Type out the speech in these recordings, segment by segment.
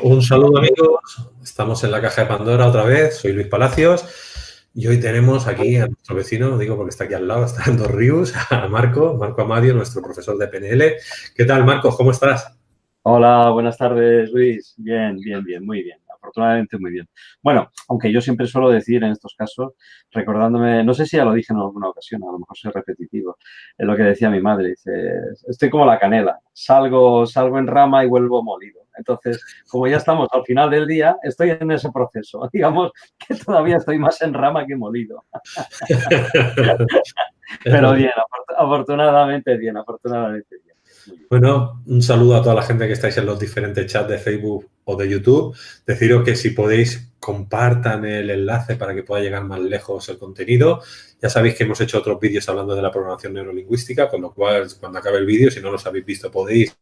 Un saludo amigos, estamos en la caja de Pandora otra vez, soy Luis Palacios y hoy tenemos aquí a nuestro vecino, digo porque está aquí al lado, está en Dos Ríos, a Marco Amadio, nuestro profesor de PNL. ¿Qué tal, Marcos? ¿Cómo estás? Hola, buenas tardes, Luis. Bien, bien, bien, muy bien. Afortunadamente, muy bien. Bueno, aunque yo siempre suelo decir en estos casos, recordándome, no sé si ya lo dije en alguna ocasión, a lo mejor soy repetitivo, es lo que decía mi madre, dice, estoy como la canela, salgo en rama y vuelvo molido. Entonces, como ya estamos al final del día, estoy en ese proceso. Digamos que todavía estoy más en rama que molido. Pero bien, afortunadamente bien, afortunadamente bien. Muy bien. Bueno, un saludo a toda la gente que estáis en los diferentes chats de Facebook o de YouTube. Deciros que si podéis, compartan el enlace para que pueda llegar más lejos el contenido. Ya sabéis que hemos hecho otros vídeos hablando de la programación neurolingüística, con lo cual, cuando acabe el vídeo, si no los habéis visto, podéis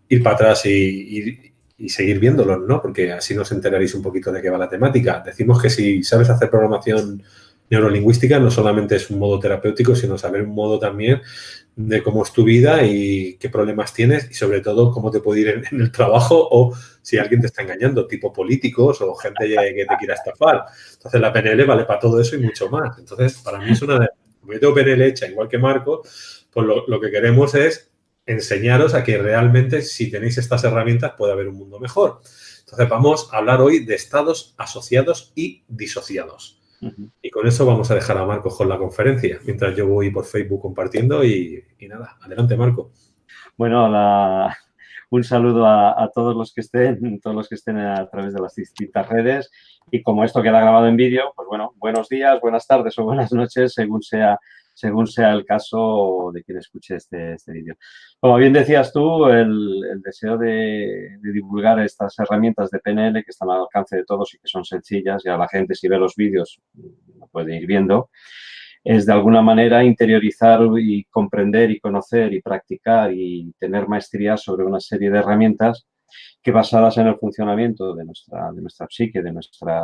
ir para atrás y seguir viéndolos, ¿no? Porque así nos enteraréis un poquito de qué va la temática. Decimos que si sabes hacer programación neurolingüística, no solamente es un modo terapéutico, sino saber un modo también de cómo es tu vida y qué problemas tienes y sobre todo cómo te puede ir en el trabajo o si alguien te está engañando, tipo políticos o gente que te quiera estafar. Entonces la PNL vale para todo eso y mucho más. Entonces para mí es una de... Como yo tengo PNL hecha igual que Marco, pues lo que queremos es enseñaros a que realmente si tenéis estas herramientas puede haber un mundo mejor. Entonces vamos a hablar hoy de estados asociados y disociados. Ujú. Y con eso vamos a dejar a Marco con la conferencia, mientras yo voy por Facebook compartiendo y nada, adelante Marco. Bueno, un saludo a todos los que estén a través de las distintas redes. Y como esto queda grabado en vídeo, pues bueno, buenos días, buenas tardes o buenas noches, según sea el caso de quien escuche este vídeo. Como bien decías tú, el deseo de divulgar estas herramientas de PNL que están al alcance de todos y que son sencillas, y a la gente si ve los vídeos lo puede ir viendo, es de alguna manera interiorizar y comprender y conocer y practicar y tener maestría sobre una serie de herramientas que basadas en el funcionamiento de nuestra psique, de nuestra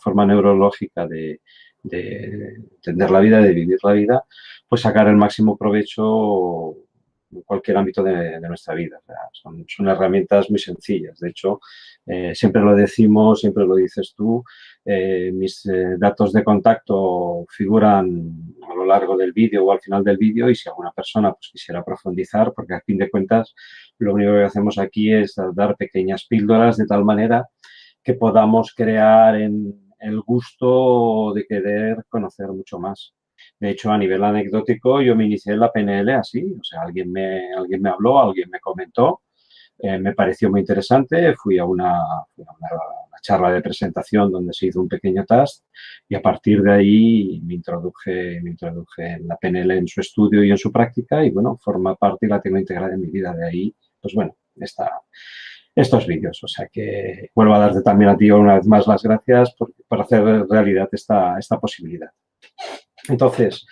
forma neurológica de entender la vida, de vivir la vida, pues sacar el máximo provecho en cualquier ámbito de nuestra vida. O sea, son herramientas muy sencillas. De hecho, siempre lo decimos, siempre lo dices tú, mis datos de contacto figuran a lo largo del vídeo o al final del vídeo y si alguna persona pues, quisiera profundizar, porque a fin de cuentas lo único que hacemos aquí es dar pequeñas píldoras de tal manera que podamos crear en el gusto de querer conocer mucho más. De hecho, a nivel anecdótico, yo me inicié en la PNL así, o sea, alguien me habló, alguien me comentó, me pareció muy interesante, fui a una charla de presentación donde se hizo un pequeño task y a partir de ahí me introduje en la PNL en su estudio y en su práctica y bueno, forma parte y la tengo integrada en mi vida. De ahí, pues bueno, estos vídeos. O sea que vuelvo a darte también a ti una vez más las gracias por hacer realidad esta posibilidad. Entonces,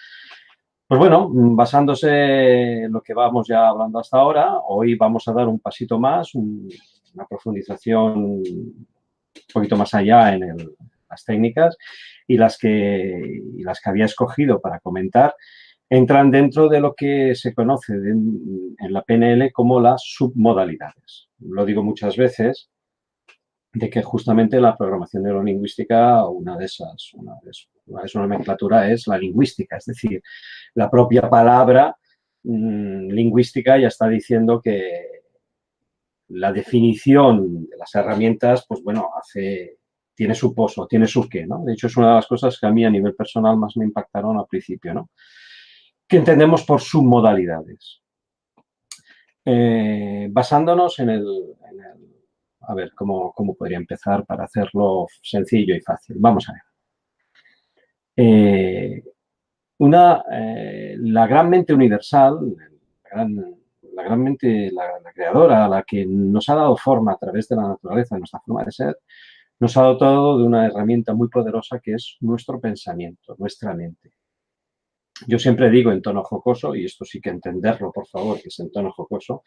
pues bueno, basándose en lo que vamos ya hablando hasta ahora, hoy vamos a dar un pasito más, una profundización un poquito más allá en las técnicas y las que había escogido para comentar entran dentro de lo que se conoce en la PNL como las submodalidades. Lo digo muchas veces, de que justamente la programación neurolingüística, una de su nomenclatura es la lingüística, es decir, la propia palabra lingüística ya está diciendo que la definición de las herramientas, pues bueno, tiene su pozo, tiene su qué, ¿no? De hecho, es una de las cosas que a mí a nivel personal más me impactaron al principio, ¿no? ¿Qué entendemos por submodalidades? Basándonos a ver, ¿cómo podría empezar para hacerlo sencillo y fácil? Vamos a ver. Eh, la gran mente universal, la gran mente, la creadora, la que nos ha dado forma a través de la naturaleza, nuestra forma de ser, nos ha dotado de una herramienta muy poderosa que es nuestro pensamiento, nuestra mente. Yo siempre digo en tono jocoso, y esto sí que entenderlo, por favor, que es en tono jocoso,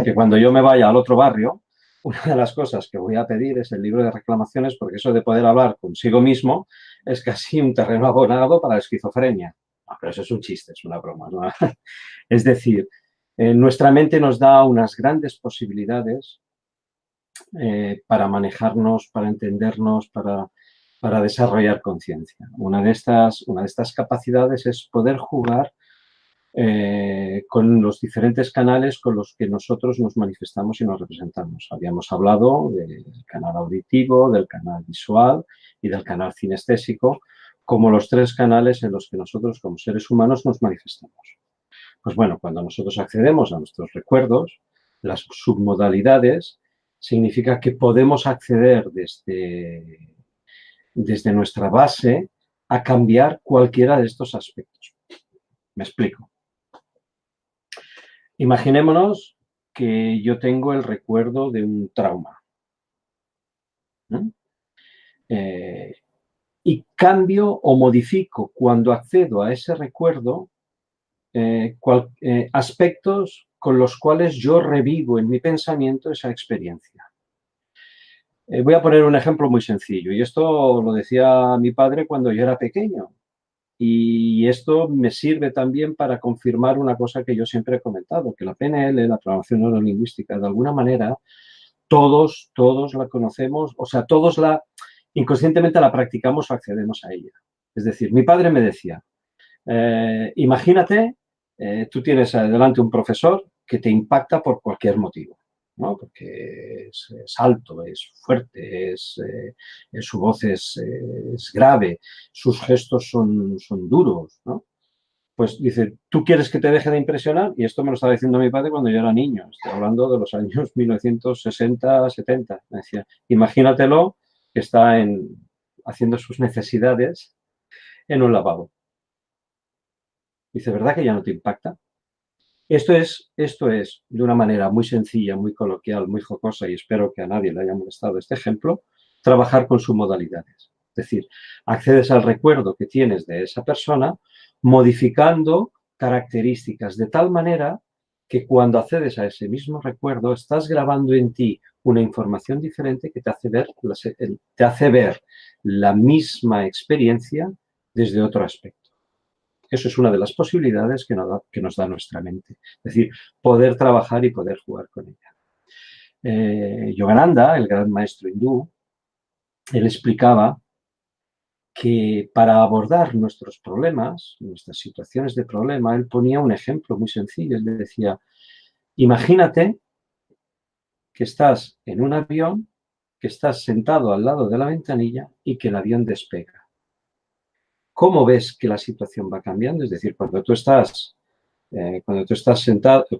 que cuando yo me vaya al otro barrio, una de las cosas que voy a pedir es el libro de reclamaciones, porque eso de poder hablar consigo mismo es casi un terreno abonado para la esquizofrenia. No, pero eso es un chiste, es una broma, ¿no? Es decir, nuestra mente nos da unas grandes posibilidades para manejarnos, para entendernos, para desarrollar conciencia. Una de estas capacidades es poder jugar con los diferentes canales con los que nosotros nos manifestamos y nos representamos. Habíamos hablado del canal auditivo, del canal visual y del canal cinestésico, como los tres canales en los que nosotros como seres humanos nos manifestamos. Pues bueno, cuando nosotros accedemos a nuestros recuerdos, las submodalidades, significa que podemos acceder desde nuestra base a cambiar cualquiera de estos aspectos. Me explico. Imaginémonos que yo tengo el recuerdo de un trauma, ¿no? Y cambio o modifico cuando accedo a ese recuerdo aspectos con los cuales yo revivo en mi pensamiento esa experiencia. Voy a poner un ejemplo muy sencillo, y esto lo decía mi padre cuando yo era pequeño. Y esto me sirve también para confirmar una cosa que yo siempre he comentado, que la PNL, la programación neurolingüística, de alguna manera, todos la conocemos, o sea, inconscientemente la practicamos o accedemos a ella. Es decir, mi padre me decía, imagínate, tú tienes delante un profesor que te impacta por cualquier motivo, ¿no? Porque es alto, es fuerte, su voz es grave, sus gestos son duros, ¿no? Pues dice, ¿tú quieres que te deje de impresionar? Y esto me lo estaba diciendo mi padre cuando yo era niño, estoy hablando de los años 1960, 70. Me decía, imagínatelo que está haciendo sus necesidades en un lavabo. Dice, ¿verdad que ya no te impacta? Esto es, de una manera muy sencilla, muy coloquial, muy jocosa, y espero que a nadie le haya molestado este ejemplo, trabajar con submodalidades. Es decir, accedes al recuerdo que tienes de esa persona, modificando características de tal manera que cuando accedes a ese mismo recuerdo, estás grabando en ti una información diferente que te hace ver la misma experiencia desde otro aspecto. Eso es una de las posibilidades que nos da nuestra mente. Es decir, poder trabajar y poder jugar con ella. Yogananda, el gran maestro hindú, él explicaba que para abordar nuestros problemas, nuestras situaciones de problema, él ponía un ejemplo muy sencillo. Él decía, imagínate que estás en un avión, que estás sentado al lado de la ventanilla y que el avión despega. ¿Cómo ves que la situación va cambiando? Es decir, cuando tú estás sentado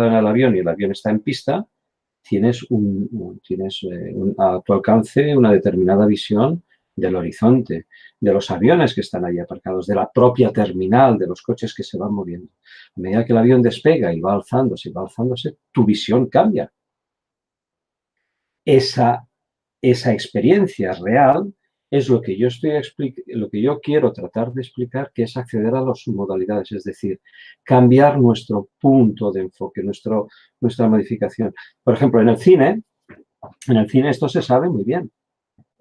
en el avión y el avión está en pista, tienes a tu alcance una determinada visión del horizonte, de los aviones que están ahí aparcados, de la propia terminal, de los coches que se van moviendo. A medida que el avión despega y va alzándose, tu visión cambia. Esa experiencia real es lo que yo quiero tratar de explicar, que es acceder a las submodalidades, es decir, cambiar nuestro punto de enfoque, nuestra modificación. Por ejemplo, en el cine esto se sabe muy bien.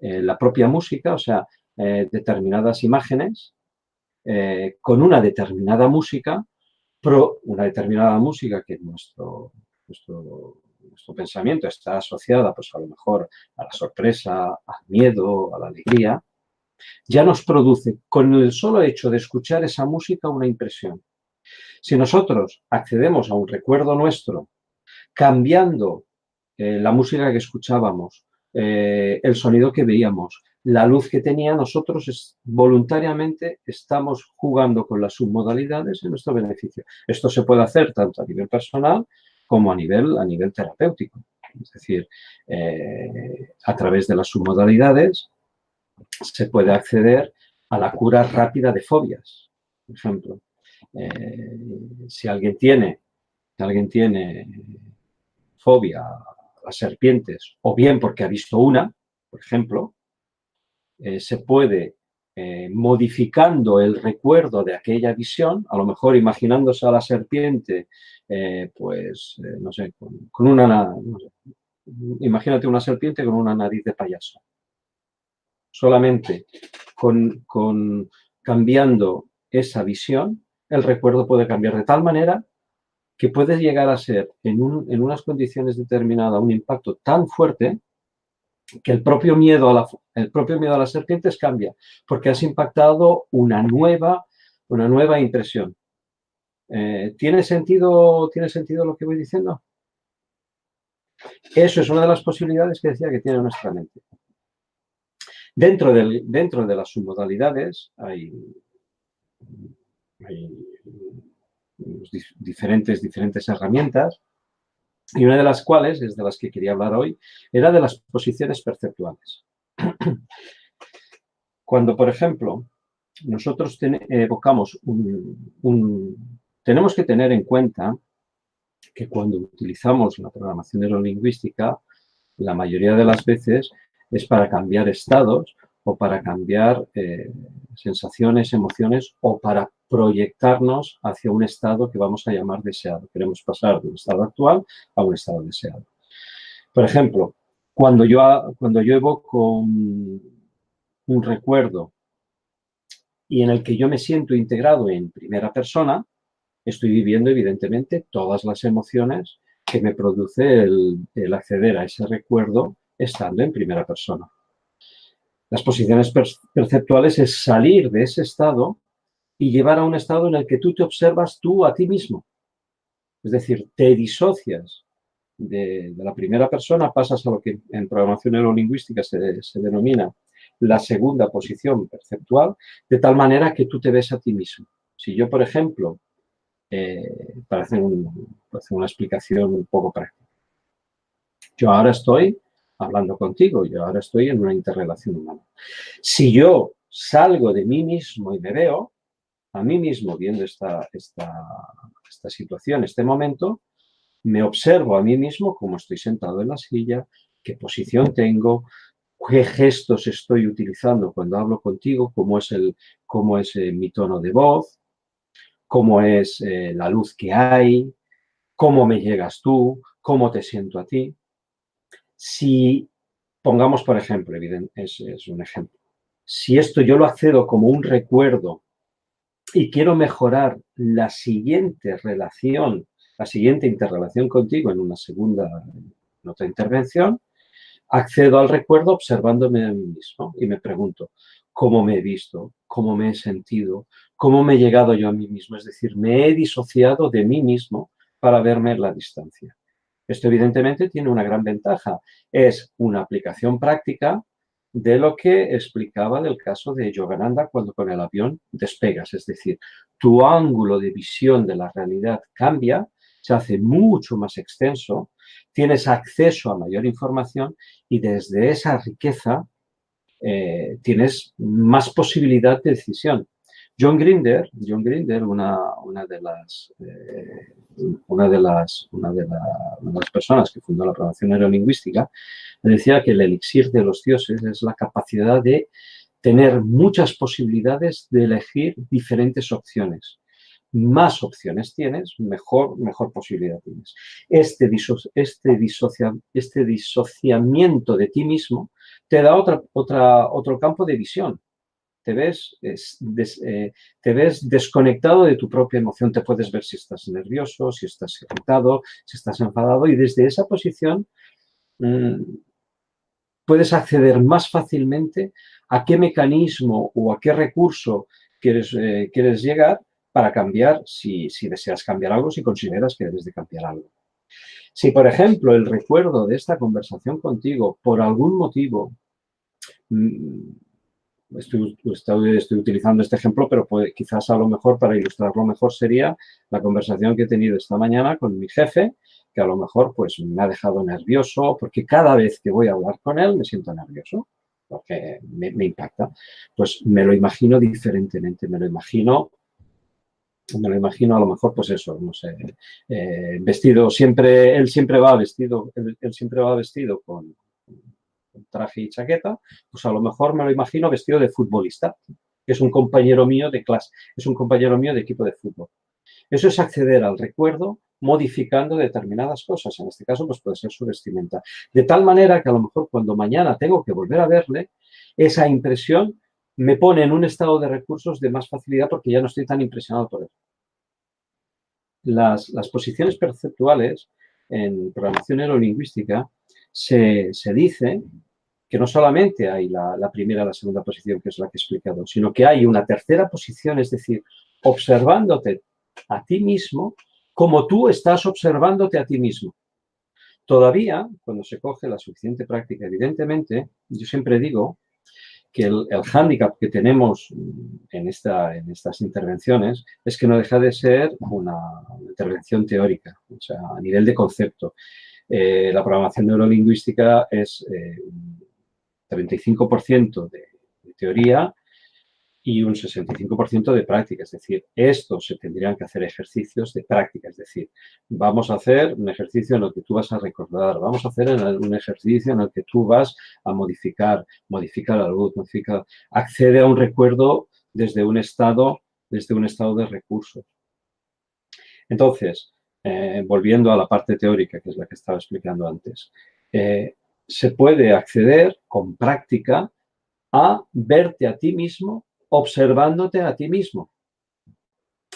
La propia música, o sea, determinadas imágenes con una determinada música que nuestro pensamiento está asociada, pues a lo mejor a la sorpresa, al miedo, a la alegría, ya nos produce, con el solo hecho de escuchar esa música, una impresión. Si nosotros accedemos a un recuerdo nuestro, cambiando la música que escuchábamos, el sonido que veíamos, la luz que tenía, nosotros voluntariamente estamos jugando con las submodalidades en nuestro beneficio. Esto se puede hacer tanto a nivel personal como a nivel terapéutico. Es decir, a través de las submodalidades se puede acceder a la cura rápida de fobias. Por ejemplo, si alguien tiene fobia a las serpientes, o bien porque ha visto una, por ejemplo, se puede, modificando el recuerdo de aquella visión, a lo mejor imaginándose a la serpiente, no sé, imagínate una serpiente con una nariz de payaso. Solamente cambiando esa visión, el recuerdo puede cambiar de tal manera que puede llegar a ser en unas condiciones determinadas un impacto tan fuerte que el propio miedo a las serpientes cambia, porque has impactado una nueva impresión. ¿Tiene sentido lo que voy diciendo? Eso es una de las posibilidades que decía que tiene nuestra mente. Dentro de las submodalidades hay diferentes herramientas, y una de las cuales, es de las que quería hablar hoy, era de las posiciones perceptuales. Cuando, por ejemplo, nosotros evocamos tenemos que tener en cuenta que cuando utilizamos la programación neurolingüística, la mayoría de las veces es para cambiar estados o para cambiar sensaciones, emociones o para proyectarnos hacia un estado que vamos a llamar deseado. Queremos pasar de un estado actual a un estado deseado. Por ejemplo, cuando yo evoco un recuerdo y en el que yo me siento integrado en primera persona, estoy viviendo evidentemente todas las emociones que me produce el acceder a ese recuerdo estando en primera persona. Las posiciones perceptuales es salir de ese estado y llevar a un estado en el que tú te observas tú a ti mismo. Es decir, te disocias de la primera persona, pasas a lo que en programación neurolingüística se denomina la segunda posición perceptual, de tal manera que tú te ves a ti mismo. Si yo, por ejemplo, para hacer una explicación un poco práctica, yo ahora estoy hablando contigo, yo ahora estoy en una interrelación humana. Si yo salgo de mí mismo y me veo a mí mismo viendo esta situación, este momento, me observo a mí mismo cómo estoy sentado en la silla, qué posición tengo, qué gestos estoy utilizando cuando hablo contigo, cómo es mi tono de voz, cómo es la luz que hay, cómo me llegas tú, cómo te siento a ti. Si pongamos, por ejemplo, es un ejemplo, si esto yo lo accedo como un recuerdo y quiero mejorar la siguiente relación, la siguiente interrelación contigo en otra intervención, accedo al recuerdo observándome a mí mismo y me pregunto cómo me he visto, cómo me he sentido, cómo me he llegado yo a mí mismo. Es decir, me he disociado de mí mismo para verme en la distancia. Esto evidentemente tiene una gran ventaja. Es una aplicación práctica de lo que explicaba del caso de Yogananda cuando con el avión despegas. Es decir, tu ángulo de visión de la realidad cambia, se hace mucho más extenso, tienes acceso a mayor información y desde esa riqueza tienes más posibilidad de decisión. John Grinder, una de las personas que fundó la programación neurolingüística, decía que el elixir de los dioses es la capacidad de tener muchas posibilidades de elegir diferentes opciones. Más opciones tienes, mejor posibilidad tienes. Este disociamiento de ti mismo te da otro campo de visión. Te ves desconectado de tu propia emoción. Te puedes ver si estás nervioso, si estás irritado, si estás enfadado, y desde esa posición puedes acceder más fácilmente a qué mecanismo o a qué recurso quieres llegar para cambiar, si deseas cambiar algo, si consideras que debes de cambiar algo. Si, por ejemplo, el recuerdo de esta conversación contigo, por algún motivo, estoy utilizando este ejemplo, pero quizás a lo mejor para ilustrarlo mejor sería la conversación que he tenido esta mañana con mi jefe, que a lo mejor pues me ha dejado nervioso, porque cada vez que voy a hablar con él me siento nervioso, porque me impacta. Pues me lo imagino diferentemente, me lo imagino a lo mejor, pues eso, no sé, vestido, él siempre va vestido con traje y chaqueta, pues a lo mejor me lo imagino vestido de futbolista, que es un compañero mío de clase, es un compañero mío de equipo de fútbol. Eso es acceder al recuerdo modificando determinadas cosas. En este caso, pues puede ser su vestimenta. De tal manera que a lo mejor cuando mañana tengo que volver a verle, esa impresión me pone en un estado de recursos de más facilidad porque ya no estoy tan impresionado por él. las posiciones perceptuales en programación neurolingüística se dice que no solamente hay la primera y la segunda posición, que es la que he explicado, sino que hay una tercera posición, es decir, observándote a ti mismo como tú estás observándote a ti mismo. Todavía, cuando se coge la suficiente práctica, evidentemente, yo siempre digo que el hándicap que tenemos en estas intervenciones es que no deja de ser una intervención teórica, o sea, a nivel de concepto. La programación neurolingüística es 35% de teoría y un 65% de práctica. Es decir, estos se tendrían que hacer ejercicios de práctica. Es decir, vamos a hacer un ejercicio en el que tú vas a recordar, vamos a hacer un ejercicio en el que tú vas a modificar la luz, accede a un recuerdo desde un estado de recursos. Entonces, volviendo a la parte teórica, que es la que estaba explicando antes, se puede acceder con práctica a verte a ti mismo observándote a ti mismo.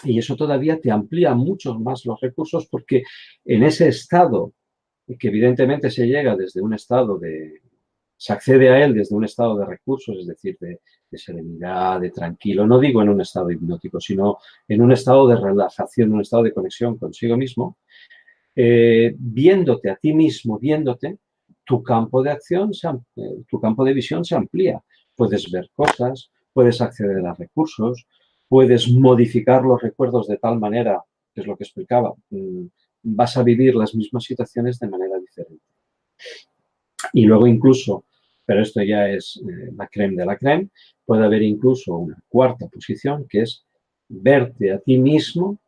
Y eso todavía te amplía mucho más los recursos porque en ese estado, que evidentemente se llega desde un estado se accede a él desde un estado de recursos, es decir, de serenidad, de tranquilo, no digo en un estado hipnótico, sino en un estado de relajación, un estado de conexión consigo mismo, viéndote a ti mismo, tu campo de acción, tu campo de visión se amplía. Puedes ver cosas, puedes acceder a recursos, puedes modificar los recuerdos de tal manera, que es lo que explicaba, vas a vivir las mismas situaciones de manera diferente. Y luego incluso, pero esto ya es la crème de la crème, puede haber incluso una cuarta posición, que es verte a ti mismo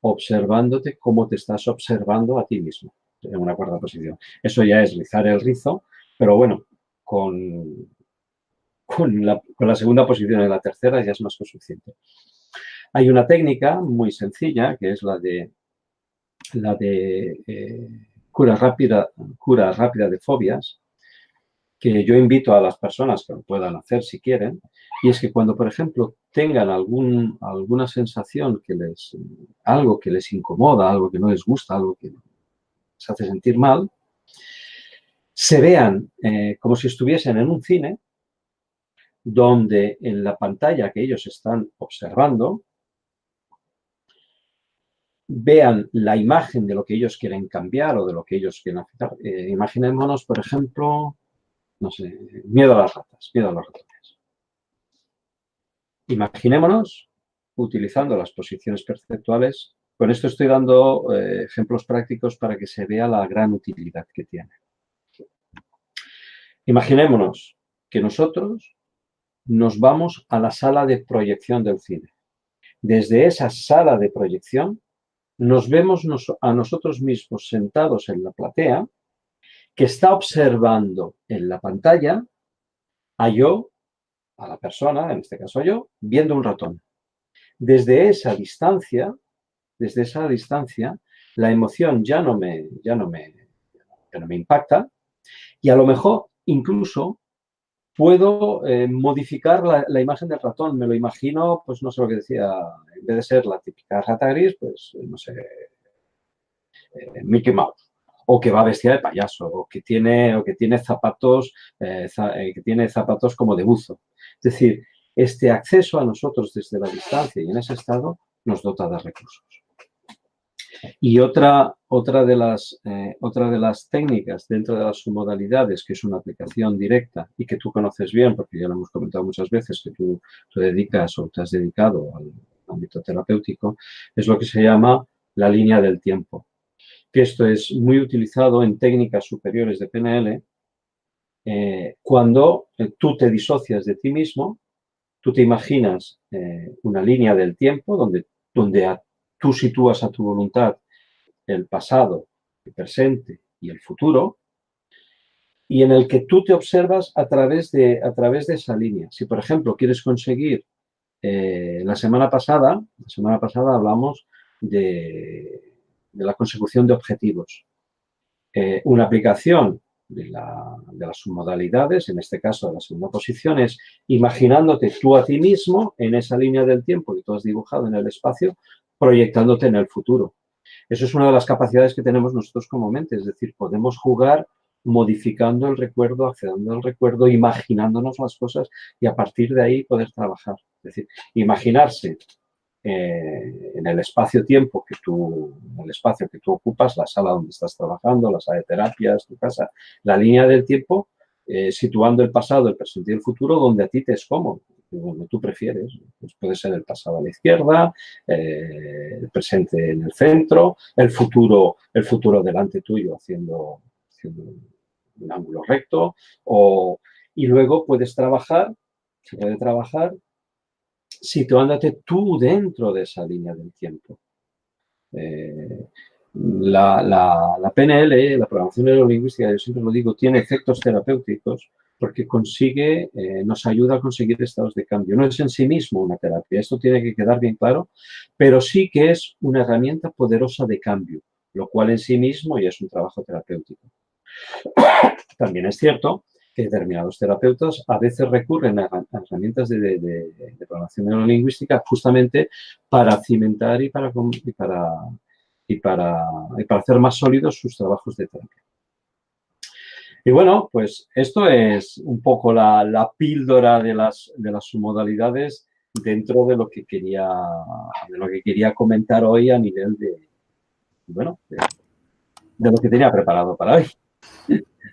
observándote cómo te estás observando a ti mismo, en una cuarta posición. Eso ya es rizar el rizo, pero bueno, con la segunda posición y la tercera ya es más que suficiente. Hay una técnica muy sencilla que es la de cura rápida de fobias, que yo invito a las personas que lo puedan hacer si quieren, y es que cuando, por ejemplo, tengan alguna sensación algo que les incomoda, algo que no les gusta, algo que les hace sentir mal, se vean como si estuviesen en un cine, donde en la pantalla que ellos están observando, vean la imagen de lo que ellos quieren cambiar o de lo que ellos quieren aceptar. Imaginémonos, por ejemplo, no sé, miedo a las ratas, miedo a los ratones. Imaginémonos utilizando las posiciones perceptuales. Con esto estoy dando ejemplos prácticos para que se vea la gran utilidad que tiene. Imaginémonos que nosotros nos vamos a la sala de proyección del cine. Desde esa sala de proyección nos vemos a nosotros mismos sentados en la platea que está observando en la pantalla a la persona, en este caso yo, viendo un ratón. Desde esa distancia, la emoción ya no me impacta y a lo mejor incluso puedo modificar la imagen del ratón. Me lo imagino, pues no sé lo que decía, en vez de ser la típica rata gris, pues no sé, Mickey Mouse. O que va vestida de payaso, o que tiene zapatos, como de buzo. Es decir, este acceso a nosotros desde la distancia y en ese estado nos dota de recursos. Y otra de las técnicas dentro de las submodalidades, que es una aplicación directa y que tú conoces bien, porque ya lo hemos comentado muchas veces, que tú dedicas o te has dedicado al ámbito terapéutico, es lo que se llama la línea del tiempo. Que esto es muy utilizado en técnicas superiores de PNL, cuando tú te disocias de ti mismo, tú te imaginas una línea del tiempo donde tú sitúas a tu voluntad el pasado, el presente y el futuro, y en el que tú te observas a través de esa línea. Si, por ejemplo, quieres conseguir, la semana pasada hablamos de la consecución de objetivos. Una aplicación de las submodalidades, en este caso de la segunda posición, es imaginándote tú a ti mismo en esa línea del tiempo que tú has dibujado en el espacio, proyectándote en el futuro. Eso es una de las capacidades que tenemos nosotros como mente, es decir, podemos jugar modificando el recuerdo, accediendo al recuerdo, imaginándonos las cosas y a partir de ahí poder trabajar. Es decir, imaginarse en el espacio-tiempo en el espacio que tú ocupas, la sala donde estás trabajando, la sala de terapias, tu casa, la línea del tiempo, situando el pasado, el presente y el futuro donde a ti te es cómodo, donde tú prefieres. Pues puede ser el pasado a la izquierda, el presente en el centro, el futuro delante tuyo haciendo un ángulo recto, y luego se puede trabajar situándote tú dentro de esa línea del tiempo. La PNL, la programación neurolingüística, yo siempre lo digo, tiene efectos terapéuticos porque nos ayuda a conseguir estados de cambio. No es en sí mismo una terapia, esto tiene que quedar bien claro, pero sí que es una herramienta poderosa de cambio, lo cual en sí mismo ya es un trabajo terapéutico. También es cierto que determinados terapeutas a veces recurren a herramientas de programación neurolingüística justamente para cimentar y para hacer más sólidos sus trabajos de terapia. Y bueno, pues esto es un poco la píldora de las modalidades dentro de lo que quería comentar hoy a nivel de lo que tenía preparado para hoy.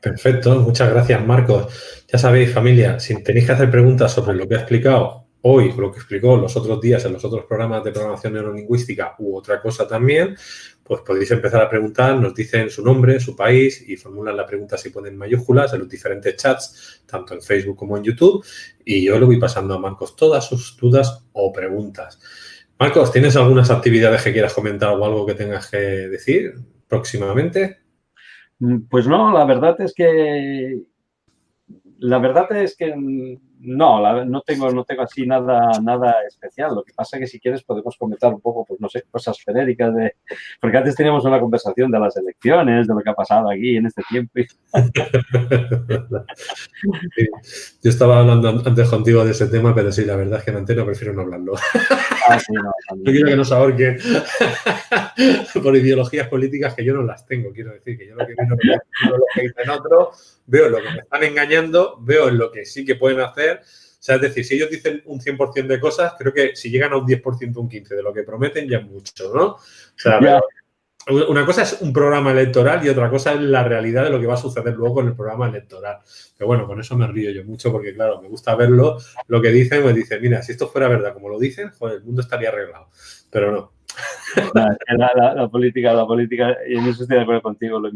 Perfecto, muchas gracias, Marcos. Ya sabéis, familia, si tenéis que hacer preguntas sobre lo que ha explicado hoy, lo que explicó los otros días en los otros programas de programación neurolingüística u otra cosa también, pues podéis empezar a preguntar, nos dicen su nombre, su país y formulan la pregunta si ponen mayúsculas en los diferentes chats, tanto en Facebook como en YouTube, y yo le voy pasando a Marcos todas sus dudas o preguntas. Marcos, ¿tienes algunas actividades que quieras comentar o algo que tengas que decir próximamente? Pues no, la verdad es que no tengo así nada especial. Lo que pasa es que si quieres podemos comentar un poco, pues no sé, cosas genéricas porque antes teníamos una conversación de las elecciones, de lo que ha pasado aquí en este tiempo. Sí. Yo estaba hablando antes contigo de ese tema, pero sí, la verdad es que en antena prefiero no hablarlo. Sí, no quiero que nos ahorquen por ideologías políticas que yo no las tengo. Quiero decir que yo lo que veo lo que dicen otros, veo lo que me están engañando, veo lo que sí que pueden hacer. O sea, es decir, si ellos dicen un 100% de cosas, creo que si llegan a un 10%, un 15% de lo que prometen, ya es mucho, ¿no? O sea, una cosa es un programa electoral y otra cosa es la realidad de lo que va a suceder luego con el programa electoral. Pero bueno, con eso me río yo mucho porque, claro, me gusta verlo. Lo que dicen, me dicen, mira, si esto fuera verdad como lo dicen, joder, el mundo estaría arreglado. Pero no. La política, y en eso estoy de acuerdo contigo, lo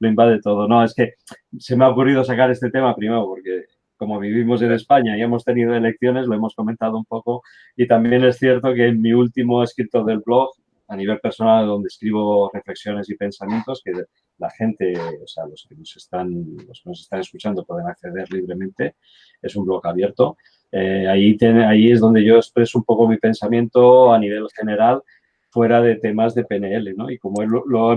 invade todo. No, es que se me ha ocurrido sacar este tema primero porque como vivimos en España y hemos tenido elecciones, lo hemos comentado un poco y también es cierto que en mi último escrito del blog, a nivel personal, donde escribo reflexiones y pensamientos que la gente, o sea, los que nos están escuchando pueden acceder libremente, es un blog abierto. Ahí es donde yo expreso un poco mi pensamiento a nivel general fuera de temas de PNL, ¿no? Y como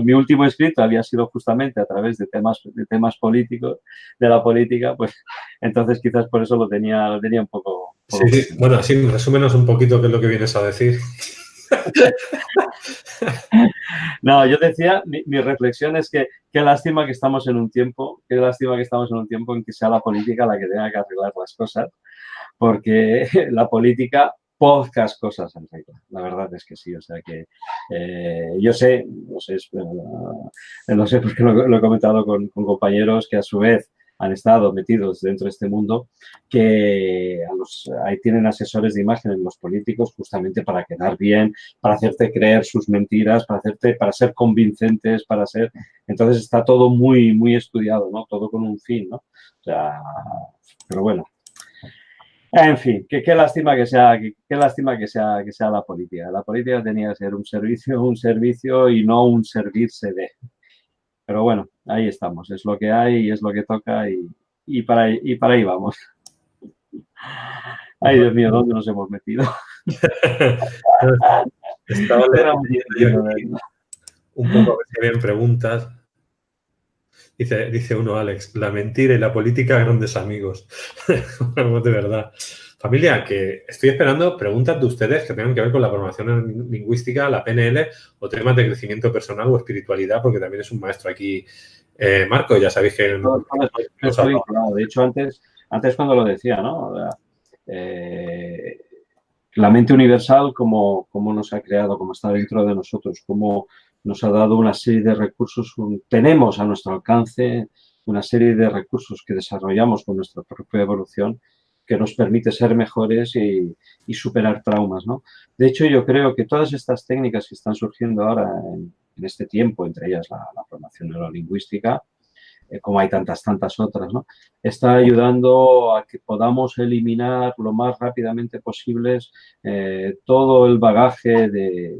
mi último escrito había sido justamente a través de temas políticos, de la política, pues entonces quizás por eso lo tenía un poco... Sí, bueno, sí, resúmenos un poquito qué es lo que vienes a decir. No, yo decía, mi reflexión es que qué lástima que estamos en un tiempo en que sea la política la que tenga que arreglar las cosas, porque la política pocas cosas arregla. La verdad es que sí, o sea que yo sé, no sé porque lo he comentado con compañeros que a su vez han estado metidos dentro de este mundo, que ahí tienen asesores de imagen en los políticos justamente para quedar bien, para hacerte creer sus mentiras, para ser convincentes, Entonces está todo muy, muy estudiado, ¿no? Todo con un fin, ¿no? O sea, pero bueno. En fin, qué lástima que sea la política. La política tenía que ser un servicio y no un servirse de. Pero bueno, ahí estamos, es lo que hay y es lo que toca y para ahí vamos. Ay, Dios mío, ¿dónde nos hemos metido? Estaba leyendo un poco a ver si habían preguntas. Dice uno, Alex, la mentira y la política, grandes amigos. Vamos, de verdad. Familia, que estoy esperando preguntas de ustedes que tengan que ver con la programación lingüística, la PNL o temas de crecimiento personal o espiritualidad, porque también es un maestro aquí. Marco, ya sabéis que nos Estoy, hablamos. claro, de hecho, antes cuando lo decía, ¿no? Eh, la mente universal, cómo nos ha creado, cómo está dentro de nosotros, cómo nos ha dado una serie de recursos, tenemos a nuestro alcance una serie de recursos que desarrollamos con nuestra propia evolución que nos permite ser mejores y superar traumas, ¿no? De hecho, yo creo que todas estas técnicas que están surgiendo ahora en este tiempo, entre ellas la programación neurolingüística, como hay tantas otras, ¿no? Está ayudando a que podamos eliminar lo más rápidamente posible todo el bagaje de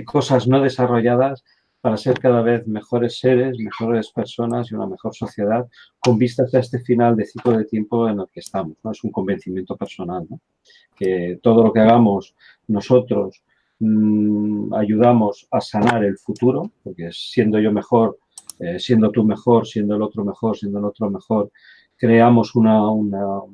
cosas no desarrolladas para ser cada vez mejores seres, mejores personas y una mejor sociedad con vistas a este final de ciclo de tiempo en el que estamos, ¿no? Es un convencimiento personal, ¿no? Que todo lo que hagamos nosotros ayudamos a sanar el futuro, porque siendo yo mejor, siendo tú mejor, siendo el otro mejor, siendo el otro mejor, creamos una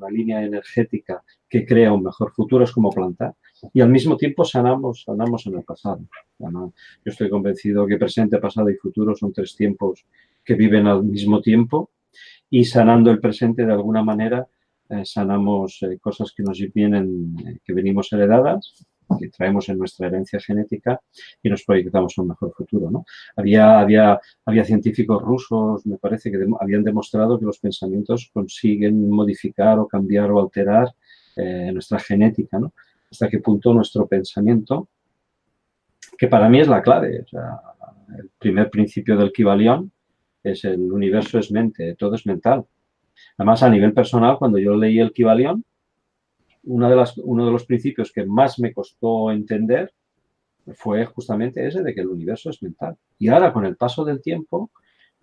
línea energética que crea un mejor futuro, es como plantar. Y al mismo tiempo sanamos en el pasado. Yo estoy convencido que presente, pasado y futuro son tres tiempos que viven al mismo tiempo y sanando el presente de alguna manera sanamos cosas que nos vienen, que venimos heredadas, que traemos en nuestra herencia genética y nos proyectamos a un mejor futuro, ¿no? Había científicos rusos, me parece, que habían demostrado que los pensamientos consiguen modificar o cambiar o alterar nuestra genética, ¿no? Hasta qué punto nuestro pensamiento, que para mí es la clave, o sea, el primer principio del Kybalión es el universo es mente, todo es mental. Además, a nivel personal, cuando yo leí el Kybalión, uno de los principios que más me costó entender fue justamente ese de que el universo es mental. Y ahora, con el paso del tiempo,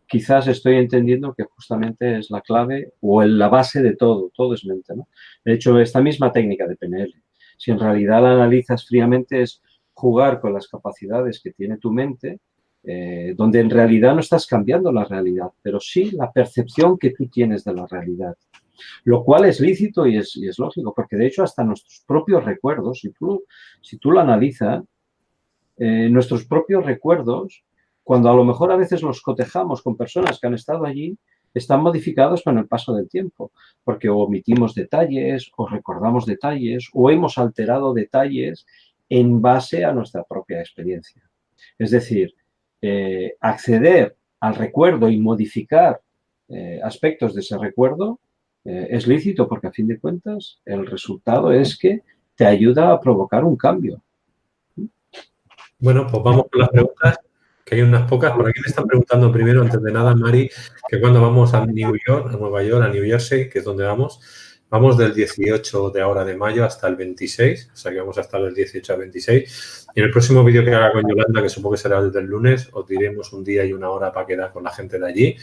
quizás estoy entendiendo que justamente es la clave o la base de todo es mente, ¿no? De hecho, esta misma técnica de PNL, si en realidad la analizas fríamente, es jugar con las capacidades que tiene tu mente, donde en realidad no estás cambiando la realidad, pero sí la percepción que tú tienes de la realidad. Lo cual es lícito y es lógico, porque de hecho hasta nuestros propios recuerdos, si tú lo analizas, nuestros propios recuerdos, cuando a lo mejor a veces los cotejamos con personas que han estado allí, están modificados con el paso del tiempo, porque o omitimos detalles, o recordamos detalles, o hemos alterado detalles en base a nuestra propia experiencia. Es decir, acceder al recuerdo y modificar aspectos de ese recuerdo es lícito, porque a fin de cuentas el resultado es que te ayuda a provocar un cambio. Bueno, pues vamos con las preguntas, que hay unas pocas. Por aquí me están preguntando primero, antes de nada, Mari, que cuando vamos a New York, a Nueva York, a New Jersey, que es donde vamos del 18 de ahora de mayo hasta el 26, o sea que vamos a estar del 18 al 26. Y en el próximo vídeo que haga con Yolanda, que supongo que será desde el lunes, os diremos un día y una hora para quedar con la gente de allí,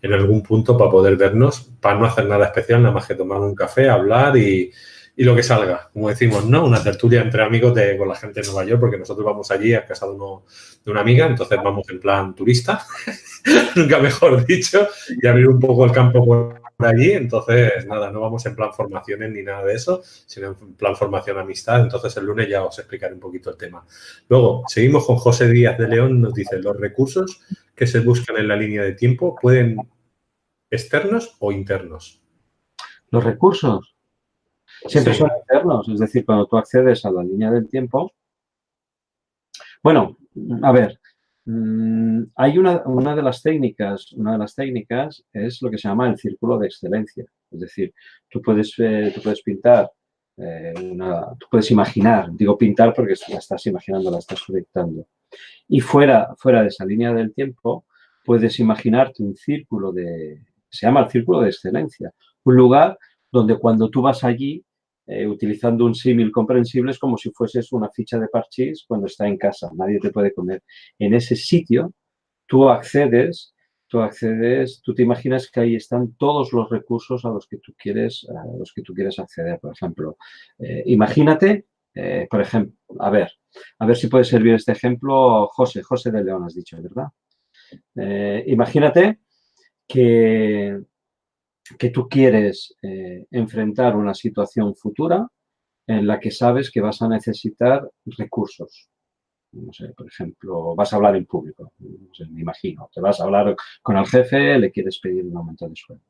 en algún punto para poder vernos, para no hacer nada especial, nada más que tomar un café, hablar y lo que salga, como decimos, ¿no? Una tertulia entre amigos con la gente de Nueva York, porque nosotros vamos allí a casa de una amiga, entonces vamos en plan turista, nunca mejor dicho, y abrir un poco el campo por allí. Entonces, nada, no vamos en plan formaciones ni nada de eso, sino en plan formación amistad. Entonces, el lunes ya os explicaré un poquito el tema. Luego, seguimos con José Díaz de León, nos dice, los recursos que se buscan en la línea de tiempo pueden externos o internos. Los recursos siempre son internos, es decir, cuando tú accedes a la línea del tiempo. Bueno, a ver, hay una de las técnicas es lo que se llama el círculo de excelencia. Es decir, tú puedes pintar, tú puedes imaginar, digo pintar porque la estás imaginando, la estás proyectando. Y fuera de esa línea del tiempo, puedes imaginarte un círculo se llama el círculo de excelencia. Un lugar donde cuando tú vas allí, utilizando un símil comprensible, es como si fueses una ficha de parchís cuando está en casa, nadie te puede comer. En ese sitio, tú te imaginas que ahí están todos los recursos a los que tú quieres acceder. Por ejemplo, imagínate, por ejemplo, a ver si puede servir este ejemplo, José de León has dicho, ¿verdad? Imagínate que tú quieres enfrentar una situación futura en la que sabes que vas a necesitar recursos. No sé, por ejemplo, vas a hablar en público, no sé, me imagino, te vas a hablar con el jefe, le quieres pedir un aumento de sueldo.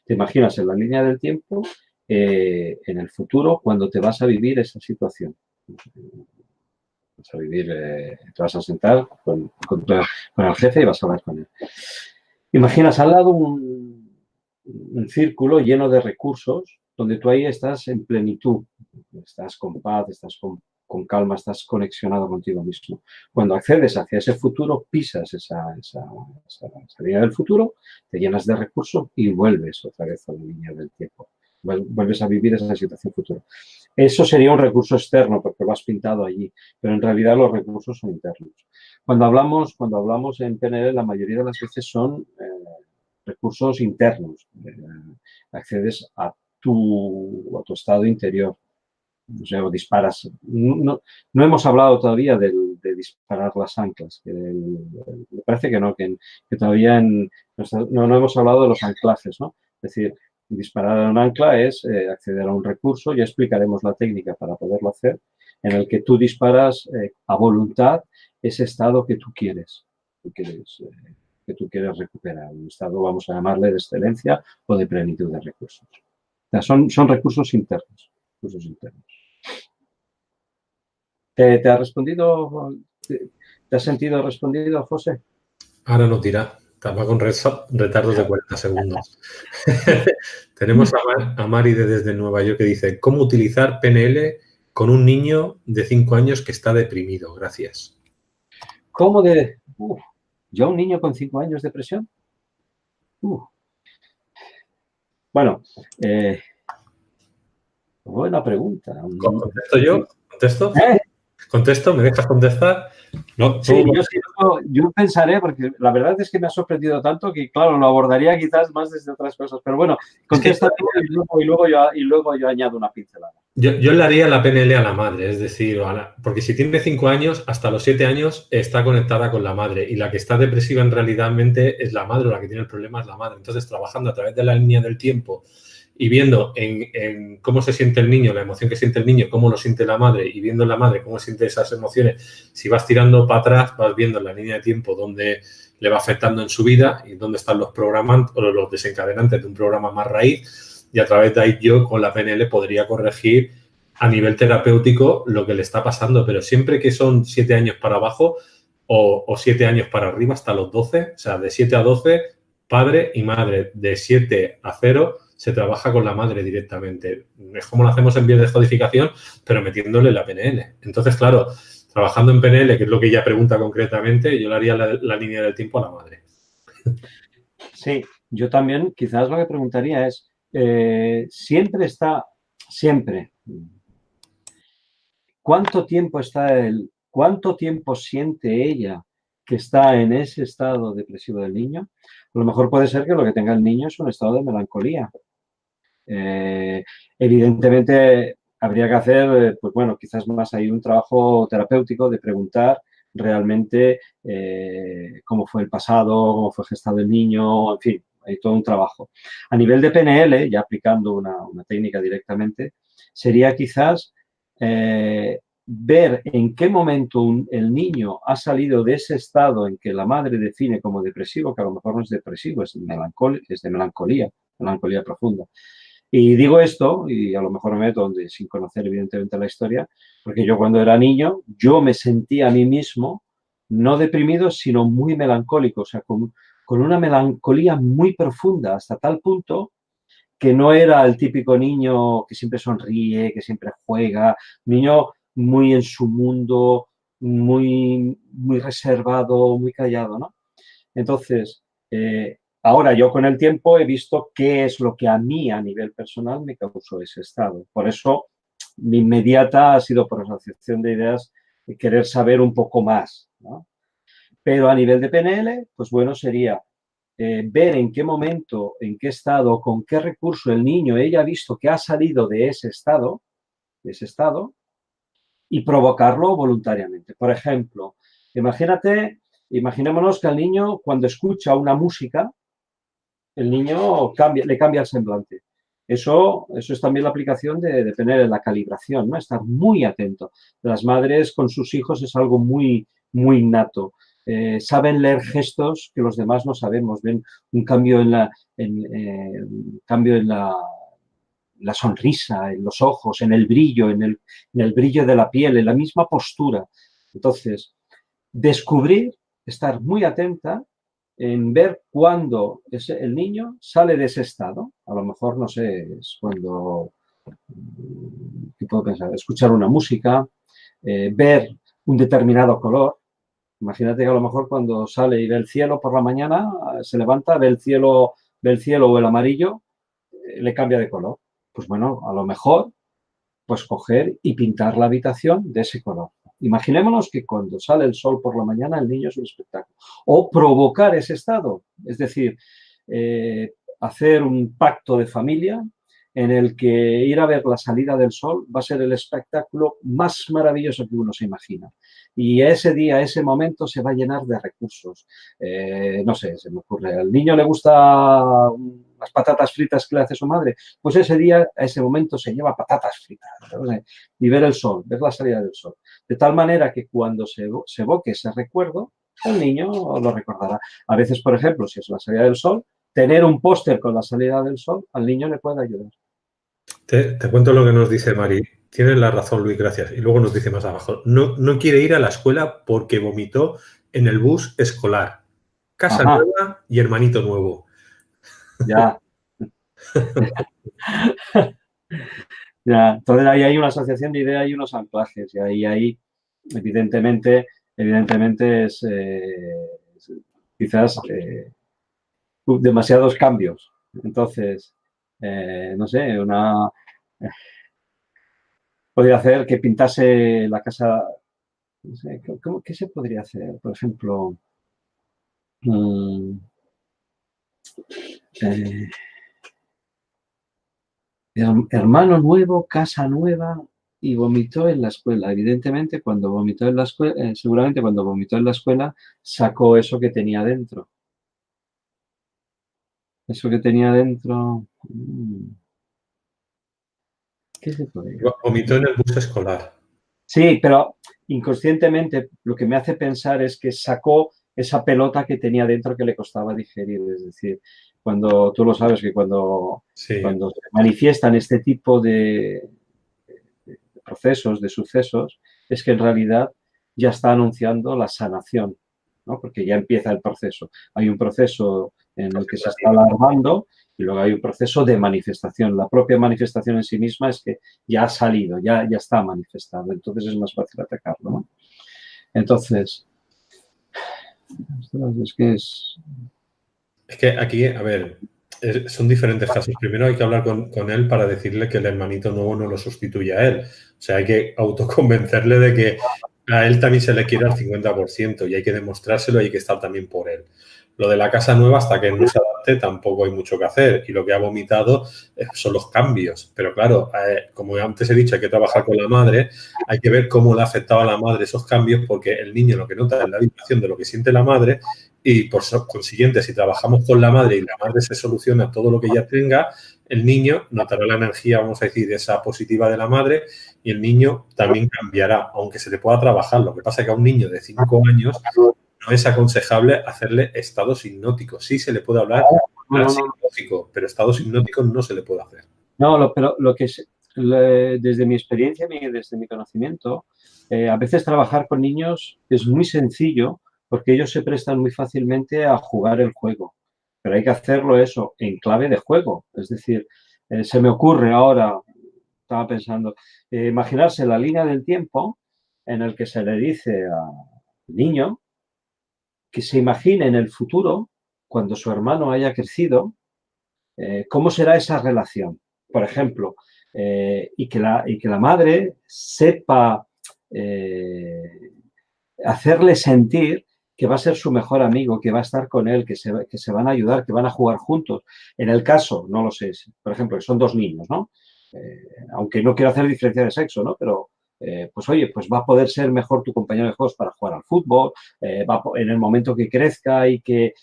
Te imaginas en la línea del tiempo, en el futuro, cuando te vas a vivir esa situación. Vas a vivir, te vas a sentar con el jefe y vas a hablar con él. Imaginas al lado un círculo lleno de recursos donde tú ahí estás en plenitud, estás con paz, estás con calma, estás conexionado contigo mismo. Cuando accedes hacia ese futuro, pisas esa línea del futuro, te llenas de recursos y vuelves otra vez a la línea del tiempo. Vuelves a vivir esa situación futura. Eso sería un recurso externo porque lo has pintado allí, pero en realidad los recursos son internos. Cuando hablamos en PNL, la mayoría de las veces son recursos internos. Accedes a tu estado interior. O sea, o disparas. No hemos hablado todavía de disparar las anclas. Me parece que no, que todavía no hemos hablado de los anclajes, ¿no? Es decir, disparar a un ancla es acceder a un recurso, ya explicaremos la técnica para poderlo hacer, en el que tú disparas a voluntad ese estado que tú quieres recuperar. Un estado, vamos a llamarle, de excelencia o de plenitud de recursos. O sea, son recursos internos. ¿Te ha respondido? ¿Te has sentido respondido, José? Ahora no tira. Estaba con retardos de 40 segundos. Tenemos a Mari desde Nueva York que dice, ¿cómo utilizar PNL con un niño de 5 años que está deprimido? Gracias. ¿Cómo de...? ¿Yo un niño con 5 años de depresión? Bueno, buena pregunta. ¿Contesto yo? ¿Contesto? ¿Contesto? ¿Me dejas contestar? No, sí, yo pensaré, porque la verdad es que me ha sorprendido tanto que, claro, lo abordaría quizás más desde otras cosas. Pero bueno, contesta tú y luego yo añado una pincelada. Yo le haría la PNL a la madre, es decir, porque si tiene 5 años, hasta los 7 años está conectada con la madre y la que está depresiva en realidadmente es la madre o la que tiene el problema es la madre. Entonces, trabajando a través de la línea del tiempo y viendo en cómo se siente el niño, la emoción que siente el niño, cómo lo siente la madre y viendo en la madre cómo siente esas emociones, si vas tirando para atrás, vas viendo en la línea de tiempo dónde le va afectando en su vida y dónde están los programas o los desencadenantes de un programa más raíz. Y a través de ahí yo con la PNL podría corregir a nivel terapéutico lo que le está pasando, pero siempre que son 7 años para abajo o 7 años para arriba hasta los 12, o sea, de 7 a 12, padre y madre, de 7 a 0 se trabaja con la madre directamente. Es como lo hacemos en biodescodificación, pero metiéndole la PNL. Entonces, claro, trabajando en PNL, que es lo que ella pregunta concretamente, yo le haría la línea del tiempo a la madre. Sí, yo también quizás lo que preguntaría es, siempre, ¿cuánto tiempo siente ella que está en ese estado depresivo del niño? A lo mejor puede ser que lo que tenga el niño es un estado de melancolía. Evidentemente, habría que hacer, pues bueno, quizás más hay un trabajo terapéutico de preguntar realmente cómo fue el pasado, cómo fue gestado el niño, en fin, hay todo un trabajo. A nivel de PNL, ya aplicando una técnica directamente, sería quizás ver en qué momento el niño ha salido de ese estado en que la madre define como depresivo, que a lo mejor no es depresivo, es de melancolía profunda. Y digo esto, y a lo mejor me meto sin conocer evidentemente la historia, porque yo cuando era niño, yo me sentía a mí mismo no deprimido, sino muy melancólico, o sea, con una melancolía muy profunda, hasta tal punto que no era el típico niño que siempre sonríe, que siempre juega, niño muy en su mundo, muy, muy reservado, muy callado, ¿no? Entonces, ahora yo con el tiempo he visto qué es lo que a mí a nivel personal me causó ese estado. Por eso mi inmediata ha sido por asociación de ideas querer saber un poco más, ¿no? Pero a nivel de PNL, pues bueno, sería ver en qué momento, en qué estado, con qué recurso el niño ella ha visto que ha salido de ese estado y provocarlo voluntariamente. Por ejemplo, imagínate Imaginémonos que al niño, cuando escucha una música, el niño le cambia el semblante. Eso es también la aplicación de tener la calibración, ¿no? Estar muy atento. Las madres con sus hijos es algo muy, muy innato. Saben leer gestos que los demás no sabemos. Ven un cambio un cambio en la sonrisa, en los ojos, en el brillo, en el brillo de la piel, en la misma postura. Entonces, descubrir, estar muy atenta en ver cuándo el niño sale de ese estado. A lo mejor, no sé, es cuando, ¿qué puedo pensar? Escuchar una música, ver un determinado color. Imagínate que a lo mejor cuando sale y ve el cielo por la mañana, se levanta, ve el cielo o el amarillo, le cambia de color. Pues bueno, a lo mejor, pues coger y pintar la habitación de ese color. Imaginémonos que cuando sale el sol por la mañana el niño es un espectáculo. O provocar ese estado, es decir, hacer un pacto de familia en el que ir a ver la salida del sol va a ser el espectáculo más maravilloso que uno se imagina. Y ese día, ese momento se va a llenar de recursos. No sé, se me ocurre, al niño le gusta las patatas fritas que le hace su madre, pues ese día, a ese momento se lleva patatas fritas, ¿sabes? Y ver el sol, ver la salida del sol. De tal manera que cuando se evoque ese recuerdo, el niño lo recordará. A veces, por ejemplo, si es la salida del sol, tener un póster con la salida del sol al niño le puede ayudar. Te cuento lo que nos dice Mari. Tienes la razón, Luis, gracias. Y luego nos dice más abajo, no quiere ir a la escuela porque vomitó en el bus escolar. Casa Ajá, nueva y hermanito nuevo. ya. Ya. Entonces ahí hay una asociación de ideas y unos anclajes. Y ahí evidentemente es quizás demasiados cambios. Entonces, no sé, podría hacer que pintase la casa. No sé, ¿qué se podría hacer? Por ejemplo, mmm, eh, hermano nuevo, casa nueva y vomitó en la escuela. Evidentemente, cuando vomitó en la escuela, seguramente cuando vomitó en la escuela, sacó eso que tenía dentro. Eso que tenía dentro. ¿Qué se podría Vomitó hacer? en el bus escolar. Sí, pero inconscientemente lo que me hace pensar es que sacó esa pelota que tenía dentro que le costaba digerir. Es decir, cuando tú lo sabes que Sí. cuando se manifiestan este tipo de procesos, de sucesos, es que en realidad ya está anunciando la sanación, ¿no? Porque ya empieza el proceso. Hay un proceso en el que se está alarmando y luego hay un proceso de manifestación. La propia manifestación en sí misma es que ya ha salido, ya está manifestado, entonces es más fácil atacarlo, ¿no? Entonces, es que es... Es que aquí, a ver, son diferentes casos. Primero hay que hablar con él para decirle que el hermanito nuevo no lo sustituye a él. O sea, hay que autoconvencerle de que a él también se le quiere al 50% y hay que demostrárselo y hay que estar también por él. Lo de la casa nueva, hasta que no se adapte, tampoco hay mucho que hacer. Y lo que ha vomitado son los cambios. Pero claro, como antes he dicho, hay que trabajar con la madre, hay que ver cómo le ha afectado a la madre esos cambios, porque el niño lo que nota es la vibración de lo que siente la madre y por consiguiente, si trabajamos con la madre y la madre se soluciona todo lo que ella tenga, el niño notará la energía, vamos a decir, esa positiva de la madre y el niño también cambiará, aunque se le pueda trabajar. Lo que pasa es que a un niño de 5 años no es aconsejable hacerle estados hipnóticos. Sí se le puede hablar al psicológico, pero estados hipnóticos no se le puede hacer. No, pero lo que es, desde mi experiencia, desde mi conocimiento, a veces trabajar con niños es muy sencillo porque ellos se prestan muy fácilmente a jugar el juego. Pero hay que hacerlo eso en clave de juego. Es decir, se me ocurre ahora, estaba pensando, imaginarse la línea del tiempo en el que se le dice al niño que se imagine en el futuro, cuando su hermano haya crecido, cómo será esa relación. Por ejemplo, y que la madre sepa hacerle sentir que va a ser su mejor amigo, que va a estar con él, que se van a ayudar, que van a jugar juntos. En el caso, no lo sé, por ejemplo, que son dos niños, ¿no? Aunque no quiero hacer diferencia de sexo, ¿no? Pero pues oye, pues va a poder ser mejor tu compañero de juegos para jugar al fútbol, en el momento que crezca y que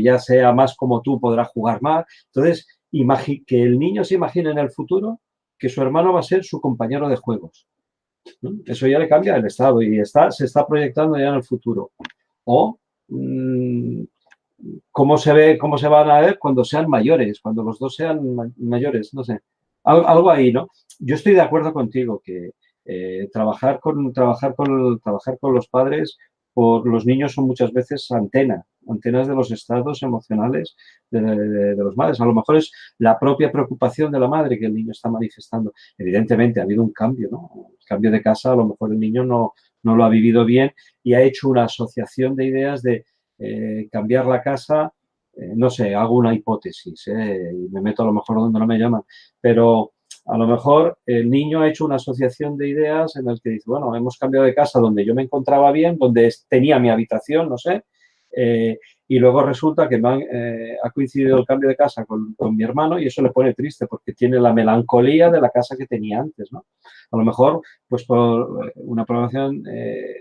ya sea más como tú, podrá jugar más. Entonces, que el niño se imagine en el futuro que su hermano va a ser su compañero de juegos, ¿no? Eso ya le cambia el estado y se está proyectando ya en el futuro. O cómo se van a ver cuando sean mayores, cuando los dos sean mayores, no sé. Algo ahí, ¿no? Yo estoy de acuerdo contigo que trabajar con los padres por los niños son muchas veces antenas de los estados emocionales de los madres. A lo mejor es la propia preocupación de la madre que el niño está manifestando. Evidentemente ha habido un cambio, ¿no? El cambio de casa, a lo mejor el niño no lo ha vivido bien y ha hecho una asociación de ideas de cambiar la casa, no sé, hago una hipótesis, y me meto a lo mejor donde no me llaman, pero a lo mejor el niño ha hecho una asociación de ideas en el que dice, bueno, hemos cambiado de casa donde yo me encontraba bien, donde tenía mi habitación, no sé, y luego resulta que ha coincidido el cambio de casa con mi hermano y eso le pone triste porque tiene la melancolía de la casa que tenía antes, ¿no? A lo mejor, pues por una programación,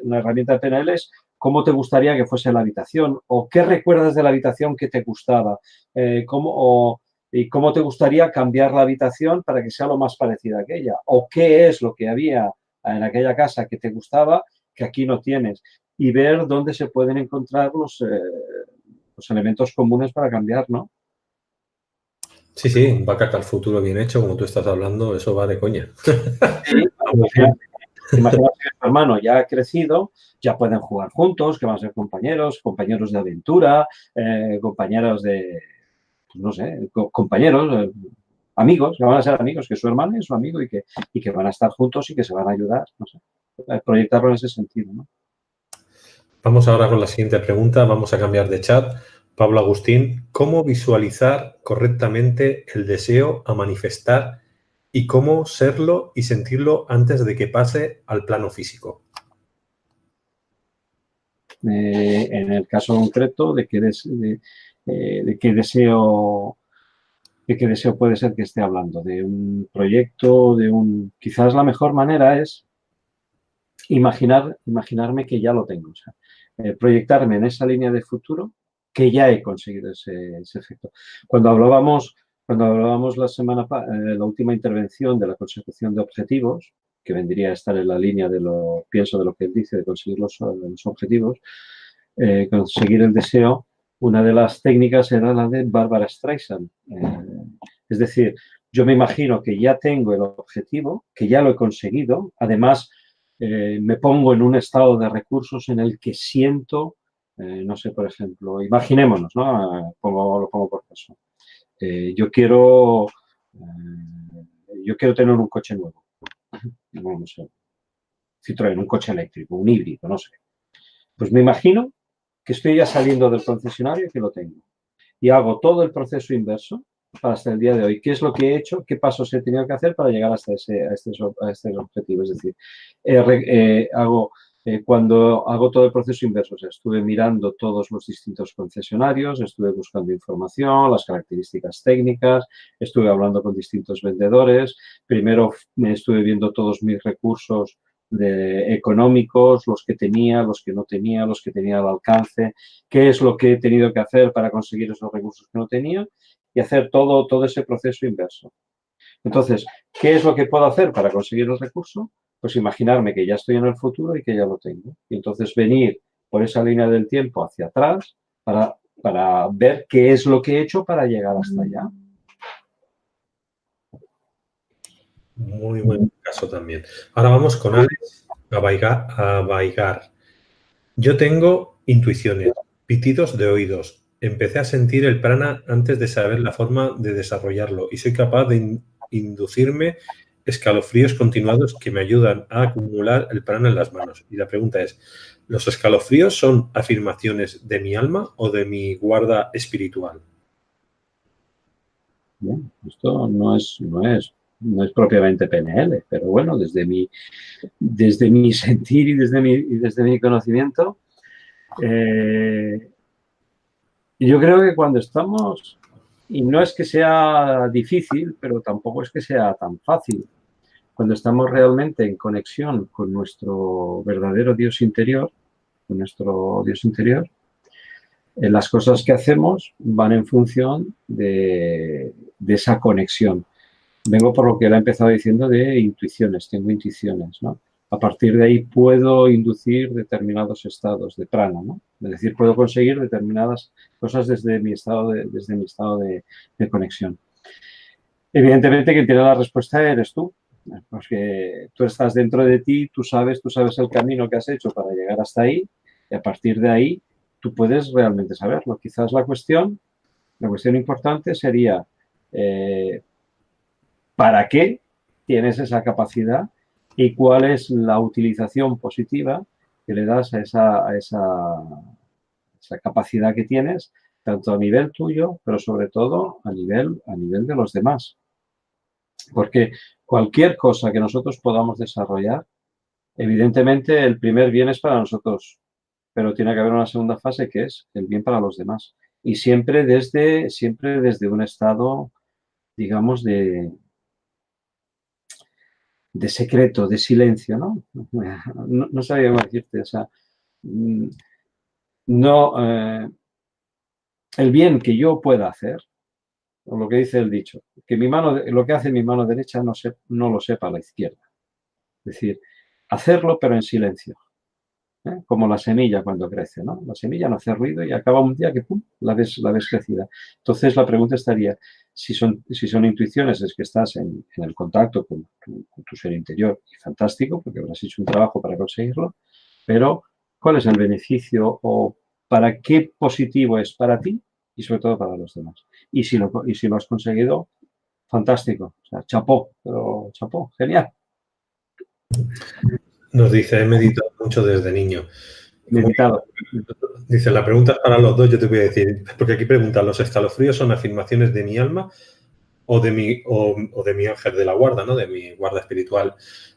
una herramienta de PNL es cómo te gustaría que fuese la habitación o qué recuerdas de la habitación que te gustaba, y cómo te gustaría cambiar la habitación para que sea lo más parecida a aquella o qué es lo que había en aquella casa que te gustaba que aquí no tienes y ver dónde se pueden encontrar los elementos comunes para cambiar, ¿no? Sí, sí, va a cacar futuro bien hecho, como tú estás hablando, eso va de coña. Sí, imagínate que tu hermano ya ha crecido, ya pueden jugar juntos, que van a ser compañeros de aventura, compañeros de, pues no sé, compañeros, amigos, que van a ser amigos, que su hermano es su amigo y que van a estar juntos y que se van a ayudar, no sé, proyectarlo en ese sentido, ¿no? Vamos ahora con la siguiente pregunta, vamos a cambiar de chat. Pablo Agustín, ¿cómo visualizar correctamente el deseo a manifestar y cómo serlo y sentirlo antes de que pase al plano físico? En el caso concreto de qué deseo puede ser que esté hablando, de un proyecto, quizás la mejor manera es imaginarme que ya lo tengo, o sea, proyectarme en esa línea de futuro que ya he conseguido ese efecto. Cuando hablábamos la última intervención de la consecución de objetivos, que vendría a estar en la línea de lo que él dice, de conseguir los objetivos, conseguir el deseo, una de las técnicas era la de Barbara Streisand. Es decir, yo me imagino que ya tengo el objetivo, que ya lo he conseguido, además me pongo en un estado de recursos en el que siento, no sé, por ejemplo, imaginémonos, ¿no? Lo pongo por caso. Yo quiero tener un coche nuevo, no sé, Citroën, un coche eléctrico, un híbrido, no sé. Pues me imagino que estoy ya saliendo del concesionario y que lo tengo. Y hago todo el proceso inverso para hasta el día de hoy. ¿Qué es lo que he hecho? ¿Qué pasos he tenido que hacer para llegar hasta este objetivo? Es decir, cuando hago todo el proceso inverso, o sea, estuve mirando todos los distintos concesionarios, estuve buscando información, las características técnicas, estuve hablando con distintos vendedores, primero me estuve viendo todos mis recursos económicos, los que tenía, los que no tenía, los que tenía al alcance, qué es lo que he tenido que hacer para conseguir esos recursos que no tenía y hacer todo ese proceso inverso. Entonces, ¿qué es lo que puedo hacer para conseguir el recurso? Pues imaginarme que ya estoy en el futuro y que ya lo tengo. Y entonces venir por esa línea del tiempo hacia atrás para ver qué es lo que he hecho para llegar hasta allá. Muy buen caso también. Ahora vamos con Alex Abaigar. Yo tengo intuiciones, pitidos de oídos. Empecé a sentir el prana antes de saber la forma de desarrollarlo y soy capaz de inducirme escalofríos continuados que me ayudan a acumular el prana en las manos. Y la pregunta es, ¿los escalofríos son afirmaciones de mi alma o de mi guarda espiritual? Bien, esto no es propiamente PNL, pero bueno, desde mi sentir y desde mi conocimiento, yo creo que cuando y no es que sea difícil, pero tampoco es que sea tan fácil, cuando estamos realmente en conexión con nuestro verdadero Dios interior, con nuestro Dios interior, las cosas que hacemos van en función de esa conexión. Vengo por lo que él ha empezado diciendo de intuiciones, tengo intuiciones, ¿no? A partir de ahí puedo inducir determinados estados de prana, ¿no? Es decir, puedo conseguir determinadas cosas desde mi estado de conexión. Evidentemente, quien tiene la respuesta eres tú, porque tú estás dentro de ti, tú sabes el camino que has hecho para llegar hasta ahí, y a partir de ahí tú puedes realmente saberlo. Quizás la cuestión importante sería ¿para qué tienes esa capacidad y cuál es la utilización positiva que le das a esa capacidad que tienes, tanto a nivel tuyo, pero sobre todo a nivel de los demás? Porque cualquier cosa que nosotros podamos desarrollar, evidentemente el primer bien es para nosotros, pero tiene que haber una segunda fase que es el bien para los demás. Y siempre desde un estado, digamos, de secreto, de silencio, ¿no? No sabía cómo decirte, o sea, no, el bien que yo pueda hacer, o lo que dice el dicho, que lo que hace mi mano derecha no lo sepa la izquierda. Es decir, hacerlo pero en silencio, ¿eh? Como la semilla cuando crece, ¿no? La semilla no hace ruido y acaba un día que ¡pum!, la ves crecida. Entonces la pregunta estaría, si son intuiciones, es que estás en el contacto con tu ser interior, y fantástico, porque habrás hecho un trabajo para conseguirlo, pero ¿cuál es el beneficio o para qué positivo es para ti y sobre todo para los demás? Y si lo has conseguido, fantástico, o sea, chapó, genial. Nos dice, he meditado mucho desde niño. Meditado. Dice, la pregunta es para los dos, yo te voy a decir, porque aquí preguntan, ¿los escalofríos son afirmaciones de mi alma o de mi ángel de la guarda, ¿no? De mi guarda espiritual?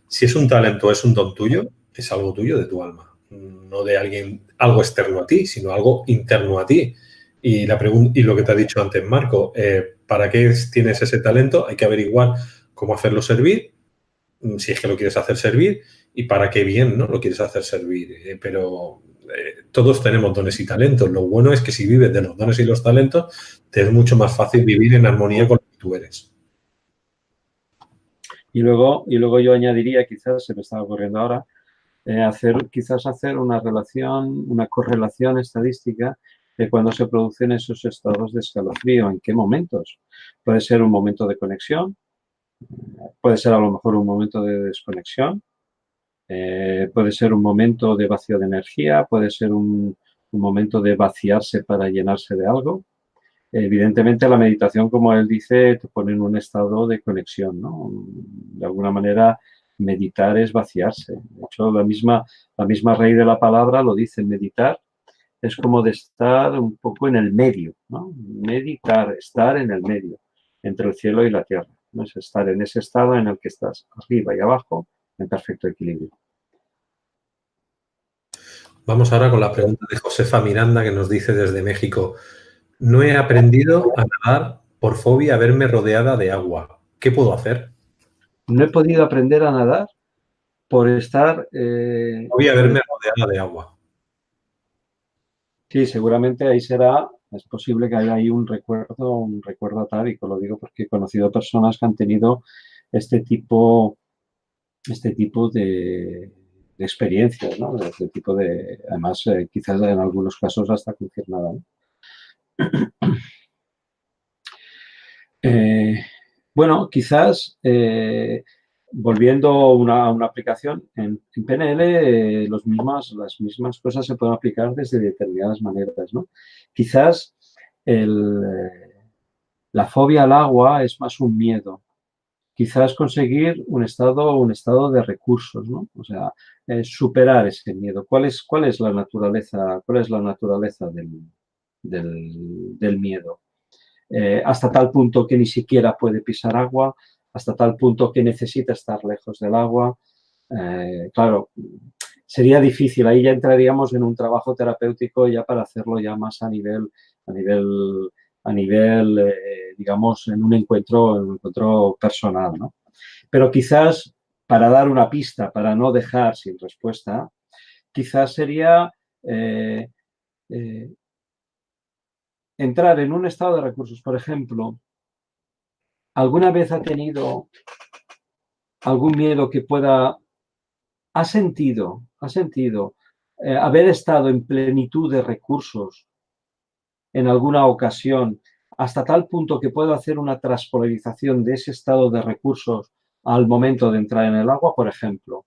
Si es un talento, es un don tuyo, es algo tuyo de tu alma, no de alguien, algo externo a ti, sino algo interno a ti. Y lo que te ha dicho antes, Marco, ¿para qué tienes ese talento? Hay que averiguar cómo hacerlo servir, si es que lo quieres hacer servir, y para qué bien, ¿no?, lo quieres hacer servir. Pero todos tenemos dones y talentos. Lo bueno es que si vives de los dones y los talentos, te es mucho más fácil vivir en armonía con lo que tú eres. Y luego yo añadiría, quizás se me estaba ocurriendo ahora, quizás hacer una correlación estadística de cuando se producen esos estados de escalofrío, en qué momentos. Puede ser un momento de conexión, puede ser a lo mejor un momento de desconexión, puede ser un momento de vacío de energía, puede ser un momento de vaciarse para llenarse de algo. Evidentemente la meditación, como él dice, te pone en un estado de conexión, ¿no? De alguna manera, meditar es vaciarse. De hecho, la misma raíz de la palabra lo dice, meditar es como de estar un poco en el medio, ¿no? Meditar, estar en el medio, entre el cielo y la tierra. ¿No? Es estar en ese estado en el que estás arriba y abajo en perfecto equilibrio. Vamos ahora con la pregunta de Josefa Miranda, que nos dice desde México: no he aprendido a nadar por fobia a verme rodeada de agua. ¿Qué puedo hacer? No he podido aprender a nadar por estar... Fobia a verme rodeada de agua. Sí, seguramente ahí es posible que haya ahí un recuerdo atávico, lo digo porque he conocido personas que han tenido este tipo de experiencias, ¿no? Además, quizás en algunos casos hasta confirmada, ¿no? Bueno, quizás volviendo a una aplicación en PNL, las mismas cosas se pueden aplicar desde determinadas maneras, ¿no? Quizás la fobia al agua es más un miedo. Quizás conseguir un estado de recursos, ¿no? O sea, superar ese miedo. ¿Cuál es la naturaleza del miedo? Hasta tal punto que ni siquiera puede pisar agua, hasta tal punto que necesita estar lejos del agua. Claro, sería difícil. Ahí ya entraríamos en un trabajo terapéutico ya para hacerlo ya más a nivel digamos, en un encuentro personal, ¿no? Pero quizás para dar una pista, para no dejar sin respuesta, quizás sería entrar en un estado de recursos. Por ejemplo, ¿alguna vez ha tenido algún miedo que pueda, ha sentido haber estado en plenitud de recursos en alguna ocasión, hasta tal punto que puedo hacer una transpolarización de ese estado de recursos al momento de entrar en el agua? Por ejemplo,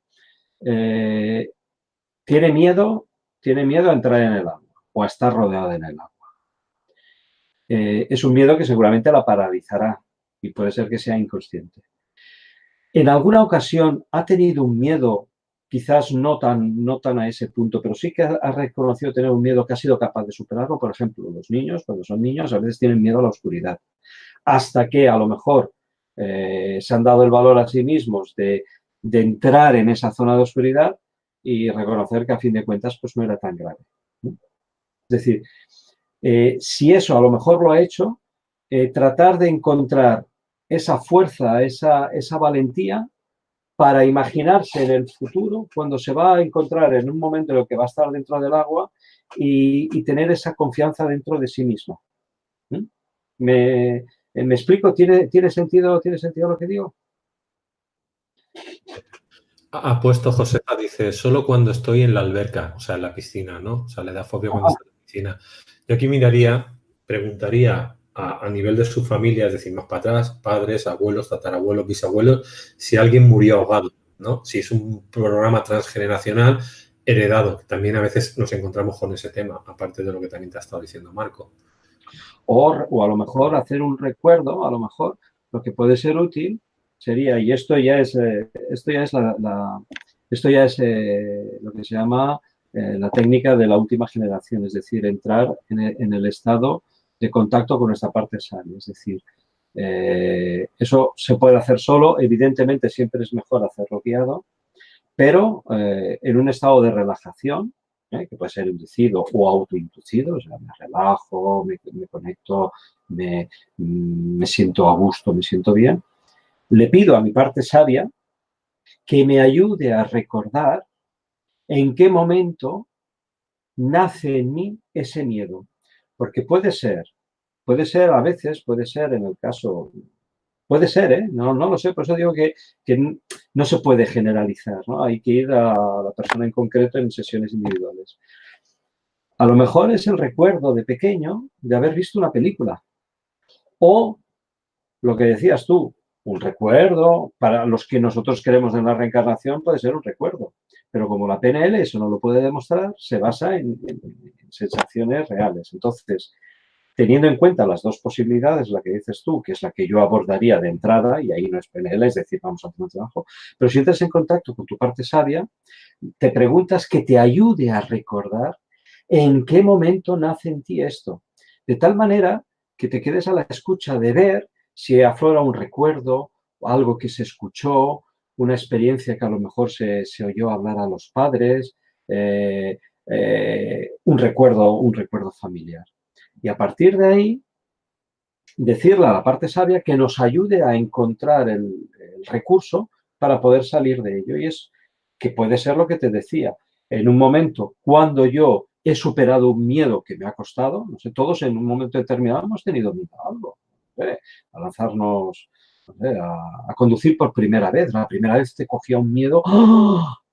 tiene miedo a entrar en el agua o a estar rodeado en el agua. Es un miedo que seguramente la paralizará y puede ser que sea inconsciente. En alguna ocasión ha tenido un miedo, quizás no tan a ese punto, pero sí que ha reconocido tener un miedo que ha sido capaz de superarlo. Por ejemplo, los niños, cuando son niños, a veces tienen miedo a la oscuridad. Hasta que a lo mejor se han dado el valor a sí mismos de entrar en esa zona de oscuridad y reconocer que a fin de cuentas pues no era tan grave, ¿no? Es decir, si eso a lo mejor lo ha hecho, tratar de encontrar esa fuerza, esa valentía para imaginarse en el futuro cuando se va a encontrar en un momento en el que va a estar dentro del agua y tener esa confianza dentro de sí mismo. ¿Me explico? ¿Tiene sentido lo que digo? Ha puesto Josefa, dice, solo cuando estoy en la alberca, o sea, en la piscina, ¿no? O sea, le da fobia cuando está en la piscina. Yo aquí preguntaría a nivel de su familia, es decir, más para atrás, padres, abuelos, tatarabuelos, bisabuelos, si alguien murió ahogado, ¿no? Si es un programa transgeneracional heredado, que también a veces nos encontramos con ese tema, aparte de lo que también te ha estado diciendo Marco. O a lo mejor hacer un recuerdo, a lo mejor lo que puede ser útil sería, y esto ya es lo que se llama la técnica de la última generación, es decir, entrar en el estado de contacto con nuestra parte sabia. Es decir, eso se puede hacer solo, evidentemente siempre es mejor hacerlo guiado, pero en un estado de relajación, que puede ser inducido o autoinducido, o sea, me relajo, me conecto, me siento a gusto, me siento bien. Le pido a mi parte sabia que me ayude a recordar en qué momento nace en mí ese miedo. Porque puede ser a veces, puede ser en el caso, puede ser, ¿eh? No lo sé, por eso digo que no se puede generalizar, ¿no? Hay que ir a la persona en concreto en sesiones individuales. A lo mejor es el recuerdo de pequeño de haber visto una película. O lo que decías tú, un recuerdo, para los que nosotros creemos en la reencarnación puede ser un recuerdo. Pero como la PNL eso no lo puede demostrar, se basa en sensaciones reales. Entonces, teniendo en cuenta las dos posibilidades, la que dices tú, que es la que yo abordaría de entrada, y ahí no es PNL, es decir, vamos a hacer un trabajo, pero si entras en contacto con tu parte sabia, te preguntas que te ayude a recordar en qué momento nace en ti esto. De tal manera que te quedes a la escucha de ver si aflora un recuerdo, algo que se escuchó, una experiencia que a lo mejor se oyó hablar a los padres, un recuerdo familiar. Y a partir de ahí, decirle a la parte sabia que nos ayude a encontrar el recurso para poder salir de ello. Y es que puede ser lo que te decía. En un momento, cuando yo he superado un miedo que me ha costado, no sé, todos en un momento determinado hemos tenido miedo a algo, a lanzarnos, a conducir por primera vez. La primera vez te cogía un miedo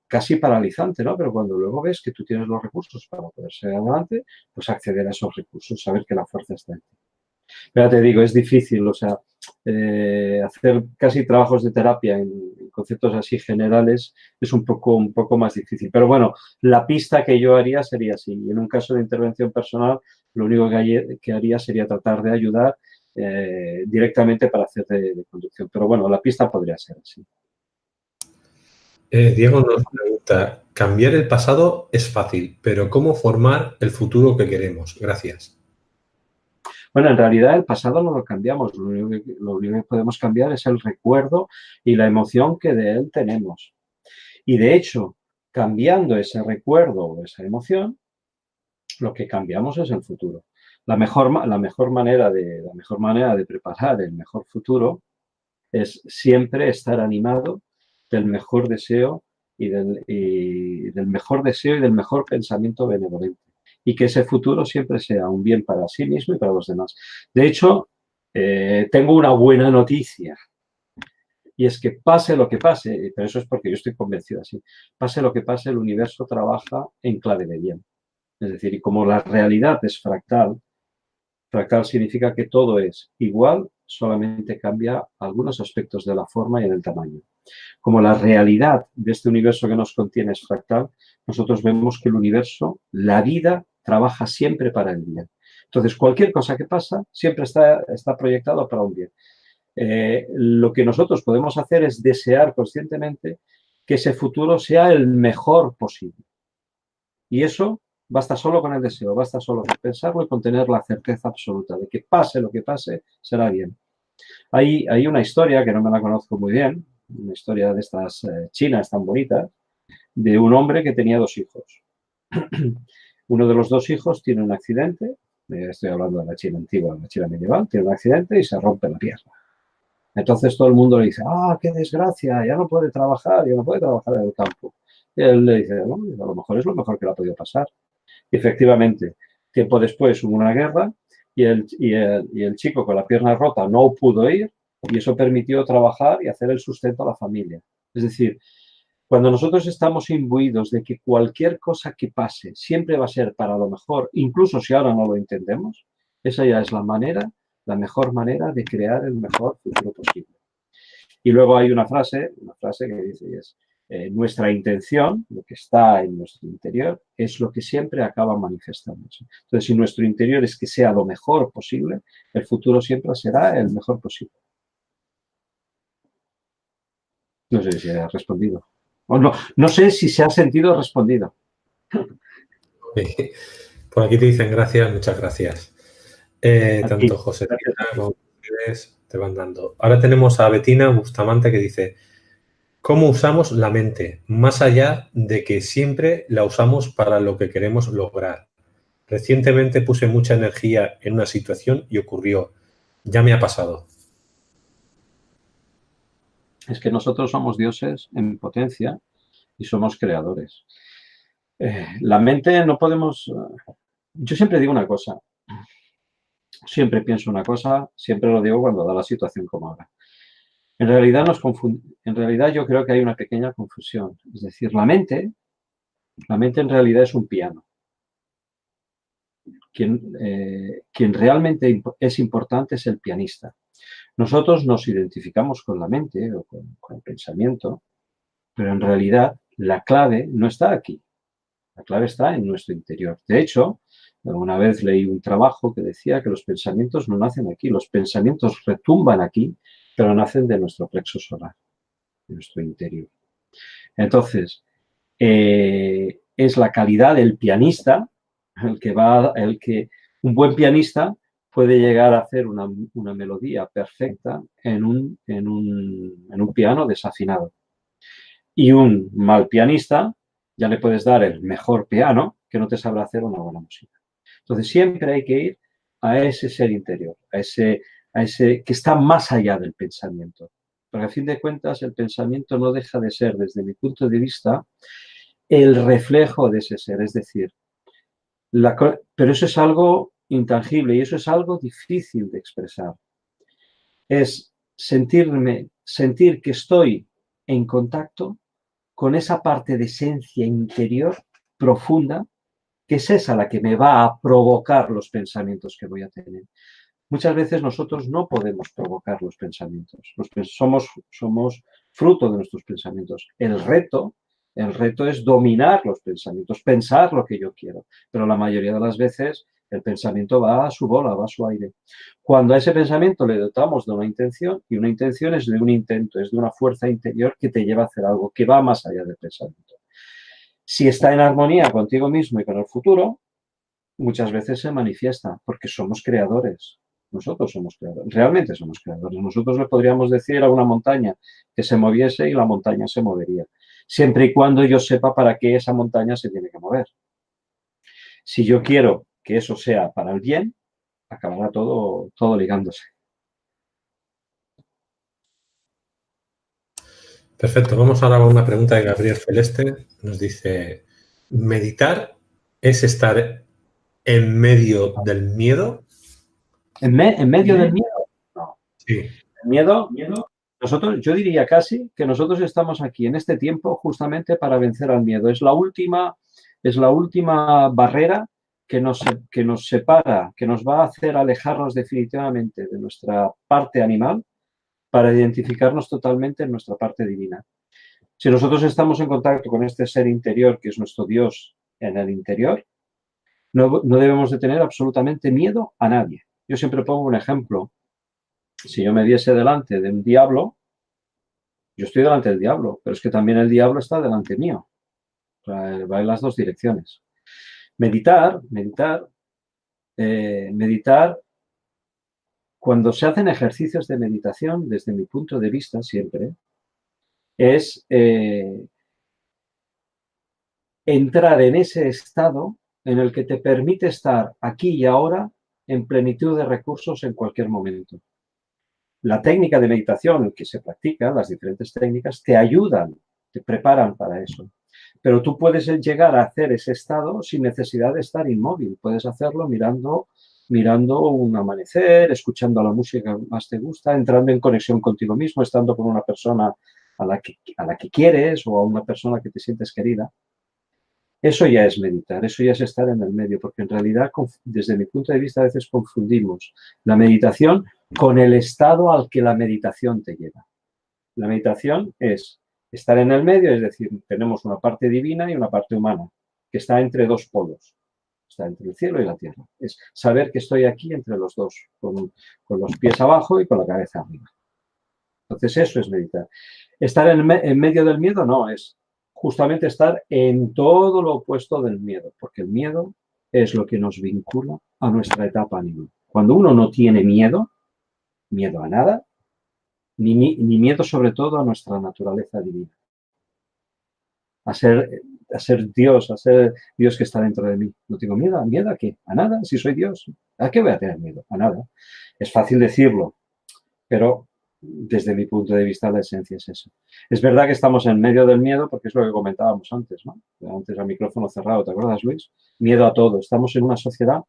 casi paralizante, ¿no? Pero cuando luego ves que tú tienes los recursos para poder seguir adelante, pues acceder a esos recursos, saber que la fuerza está en ti. Pero te digo, es difícil, o sea, hacer casi trabajos de terapia en conceptos así generales es un poco más difícil. Pero bueno, la pista que yo haría sería así. Y en un caso de intervención personal, lo único que haría sería tratar de ayudar directamente para hacer de conducción. Pero bueno, la pista podría ser así. Diego nos pregunta, cambiar el pasado es fácil, pero ¿cómo formar el futuro que queremos? Gracias. Bueno, en realidad el pasado no lo cambiamos, lo único que podemos cambiar es el recuerdo y la emoción que de él tenemos. Y de hecho, cambiando ese recuerdo o esa emoción, lo que cambiamos es el futuro. La mejor manera de preparar el mejor futuro es siempre estar animado del mejor deseo y del mejor deseo y del mejor pensamiento benevolente. Y que ese futuro siempre sea un bien para sí mismo y para los demás. De hecho, tengo una buena noticia. Y es que pase lo que pase, pero eso es porque yo estoy convencido así, pase lo que pase, el universo trabaja en clave de bien. Es decir, y como la realidad es fractal, fractal significa que todo es igual, solamente cambia algunos aspectos de la forma y en el tamaño. Como la realidad de este universo que nos contiene es fractal, nosotros vemos que el universo, la vida, trabaja siempre para el bien. Entonces, cualquier cosa que pasa siempre está proyectado para un bien. Lo que nosotros podemos hacer es desear conscientemente que ese futuro sea el mejor posible. Y eso basta solo con el deseo, basta solo con pensarlo y con tener la certeza absoluta de que pase lo que pase, será bien. Hay una historia que no me la conozco muy bien, una historia de estas chinas tan bonitas, de un hombre que tenía 2 hijos. Uno de los 2 hijos tiene un accidente, estoy hablando de la China antigua, la China medieval, tiene un accidente y se rompe la pierna. Entonces todo el mundo le dice, qué desgracia, ya no puede trabajar en el campo. Y él le dice, no, a lo mejor es lo mejor que le ha podido pasar. Y efectivamente, tiempo después hubo una guerra y el chico con la pierna rota no pudo ir y eso permitió trabajar y hacer el sustento a la familia. Es decir, cuando nosotros estamos imbuidos de que cualquier cosa que pase siempre va a ser para lo mejor, incluso si ahora no lo entendemos, esa ya es la mejor manera de crear el mejor futuro posible. Y luego hay una frase que dice, nuestra intención, lo que está en nuestro interior, es lo que siempre acaba manifestándose. Entonces, si nuestro interior es que sea lo mejor posible, el futuro siempre será el mejor posible. No sé si ha respondido. O no sé si se ha sentido respondido. Por aquí te dicen gracias, muchas gracias. Tanto José como ustedes te van dando. Ahora tenemos a Betina Bustamante que dice, ¿cómo usamos la mente? Más allá de que siempre la usamos para lo que queremos lograr. Recientemente puse mucha energía en una situación y ocurrió. Ya me ha pasado. Es que nosotros somos dioses en potencia y somos creadores. La mente no podemos... Yo siempre digo una cosa. Siempre pienso una cosa, siempre lo digo cuando da la situación como ahora. En realidad yo creo que hay una pequeña confusión. Es decir, la mente en realidad es un piano. Quien realmente es importante es el pianista. Nosotros nos identificamos con la mente o con el pensamiento, pero en realidad la clave no está aquí. La clave está en nuestro interior. De hecho, una vez leí un trabajo que decía que los pensamientos no nacen aquí, los pensamientos retumban aquí, pero nacen de nuestro plexo solar, de nuestro interior. Entonces, es la calidad del pianista un buen pianista puede llegar a hacer una melodía perfecta en un piano desafinado. Y un mal pianista ya le puedes dar el mejor piano que no te sabrá hacer una buena música. Entonces siempre hay que ir a ese ser interior, a ese que está más allá del pensamiento. Porque a fin de cuentas el pensamiento no deja de ser, desde mi punto de vista, el reflejo de ese ser. Es decir, pero eso es algo intangible y eso es algo difícil de expresar. Es sentir que estoy en contacto con esa parte de esencia interior profunda, que es esa la que me va a provocar los pensamientos que voy a tener. Muchas veces nosotros no podemos provocar los pensamientos. Somos fruto de nuestros pensamientos. El reto es dominar los pensamientos, pensar lo que yo quiero. Pero la mayoría de las veces el pensamiento va a su bola, va a su aire. Cuando a ese pensamiento le dotamos de una intención, y una intención es de un intento, es de una fuerza interior que te lleva a hacer algo que va más allá del pensamiento. Si está en armonía contigo mismo y con el futuro, muchas veces se manifiesta porque somos creadores. Nosotros somos creadores, realmente somos creadores. Nosotros le podríamos decir a una montaña que se moviese y la montaña se movería, siempre y cuando yo sepa para qué esa montaña se tiene que mover. Si yo quiero que eso sea para el bien, acabará todo ligándose. Perfecto. Vamos ahora a una pregunta de Gabriel Celeste. Nos dice, ¿meditar es estar en medio del miedo? ¿En medio del miedo? No. Sí. El miedo, yo diría casi que nosotros estamos aquí en este tiempo justamente para vencer al miedo. Es la última barrera que nos separa, que nos va a hacer alejarnos definitivamente de nuestra parte animal para identificarnos totalmente en nuestra parte divina. Si nosotros estamos en contacto con este ser interior, que es nuestro Dios en el interior, no debemos de tener absolutamente miedo a nadie. Yo siempre pongo un ejemplo. Si yo me viese delante de un diablo, yo estoy delante del diablo, pero es que también el diablo está delante mío. O sea, va en las dos direcciones. Meditar, cuando se hacen ejercicios de meditación, desde mi punto de vista siempre, es entrar en ese estado en el que te permite estar aquí y ahora en plenitud de recursos en cualquier momento. La técnica de meditación que se practica, las diferentes técnicas, te ayudan, te preparan para eso. Pero tú puedes llegar a hacer ese estado sin necesidad de estar inmóvil. Puedes hacerlo mirando un amanecer, escuchando la música que más te gusta, entrando en conexión contigo mismo, estando con una persona a la que quieres o a una persona que te sientes querida. Eso ya es meditar, eso ya es estar en el medio, porque en realidad, desde mi punto de vista, a veces confundimos la meditación con el estado al que la meditación te lleva. La meditación es estar en el medio, es decir, tenemos una parte divina y una parte humana, que está entre dos polos, está entre el cielo y la tierra. Es saber que estoy aquí entre los dos, con los pies abajo y con la cabeza arriba. Entonces eso es meditar. Estar en medio del miedo no, es justamente estar en todo lo opuesto del miedo, porque el miedo es lo que nos vincula a nuestra etapa animal. Cuando uno no tiene miedo a nada, ni miedo sobre todo a nuestra naturaleza divina, a ser Dios, que está dentro de mí. No tengo miedo a qué, a nada, si soy Dios. ¿A qué voy a tener miedo? A nada. Es fácil decirlo, pero desde mi punto de vista la esencia es eso. Es verdad que estamos en medio del miedo porque es lo que comentábamos antes, ¿no? Antes al micrófono cerrado, ¿te acuerdas, Luis? Miedo a todo. Estamos en una sociedad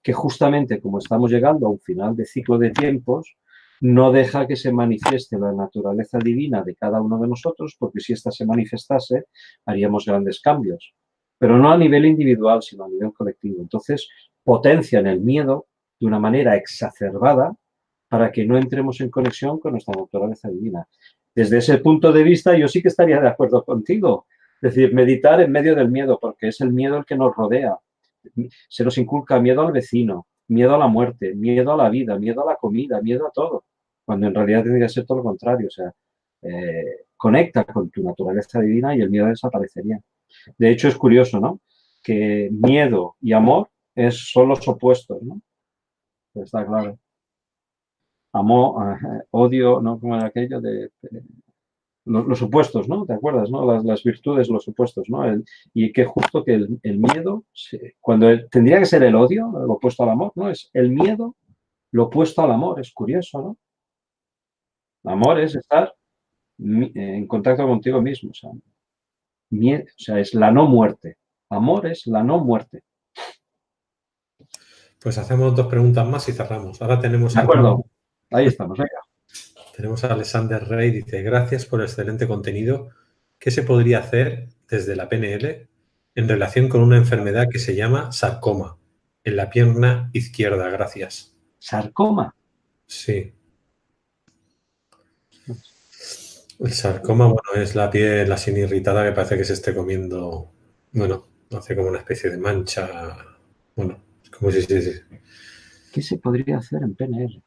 que justamente como estamos llegando a un final de ciclo de tiempos, no deja que se manifieste la naturaleza divina de cada uno de nosotros, porque si ésta se manifestase, haríamos grandes cambios. Pero no a nivel individual, sino a nivel colectivo. Entonces, potencian el miedo de una manera exacerbada para que no entremos en conexión con nuestra naturaleza divina. Desde ese punto de vista, yo sí que estaría de acuerdo contigo. Es decir, meditar en medio del miedo, porque es el miedo el que nos rodea. Se nos inculca miedo al vecino, miedo a la muerte, miedo a la vida, miedo a la comida, miedo a todo, cuando en realidad tendría que ser todo lo contrario. O sea, conecta con tu naturaleza divina y el miedo desaparecería. De hecho, es curioso, ¿no? Que miedo y amor son los opuestos, ¿no? Está claro. Amor, odio, ¿no? Como era aquello de los opuestos, ¿no? ¿Te acuerdas, no? Las virtudes, los opuestos, ¿no? Y qué justo que el miedo, cuando tendría que ser el odio, lo opuesto al amor, ¿no? Es el miedo, lo opuesto al amor. Es curioso, ¿no? El amor es estar en contacto contigo mismo, o sea, es la no muerte. Amor es la no muerte. Pues hacemos 2 preguntas más y cerramos. Ahora tenemos... De acuerdo, ahí estamos, venga. Tenemos a Alexander Rey, dice, gracias por el excelente contenido. ¿Qué se podría hacer desde la PNL en relación con una enfermedad que se llama sarcoma en la pierna izquierda? Gracias. ¿Sarcoma? Sí. El sarcoma, bueno, es la piel así irritada que parece que se esté comiendo, bueno, hace como una especie de mancha. Bueno, es como si... ¿Qué se podría hacer en PNL?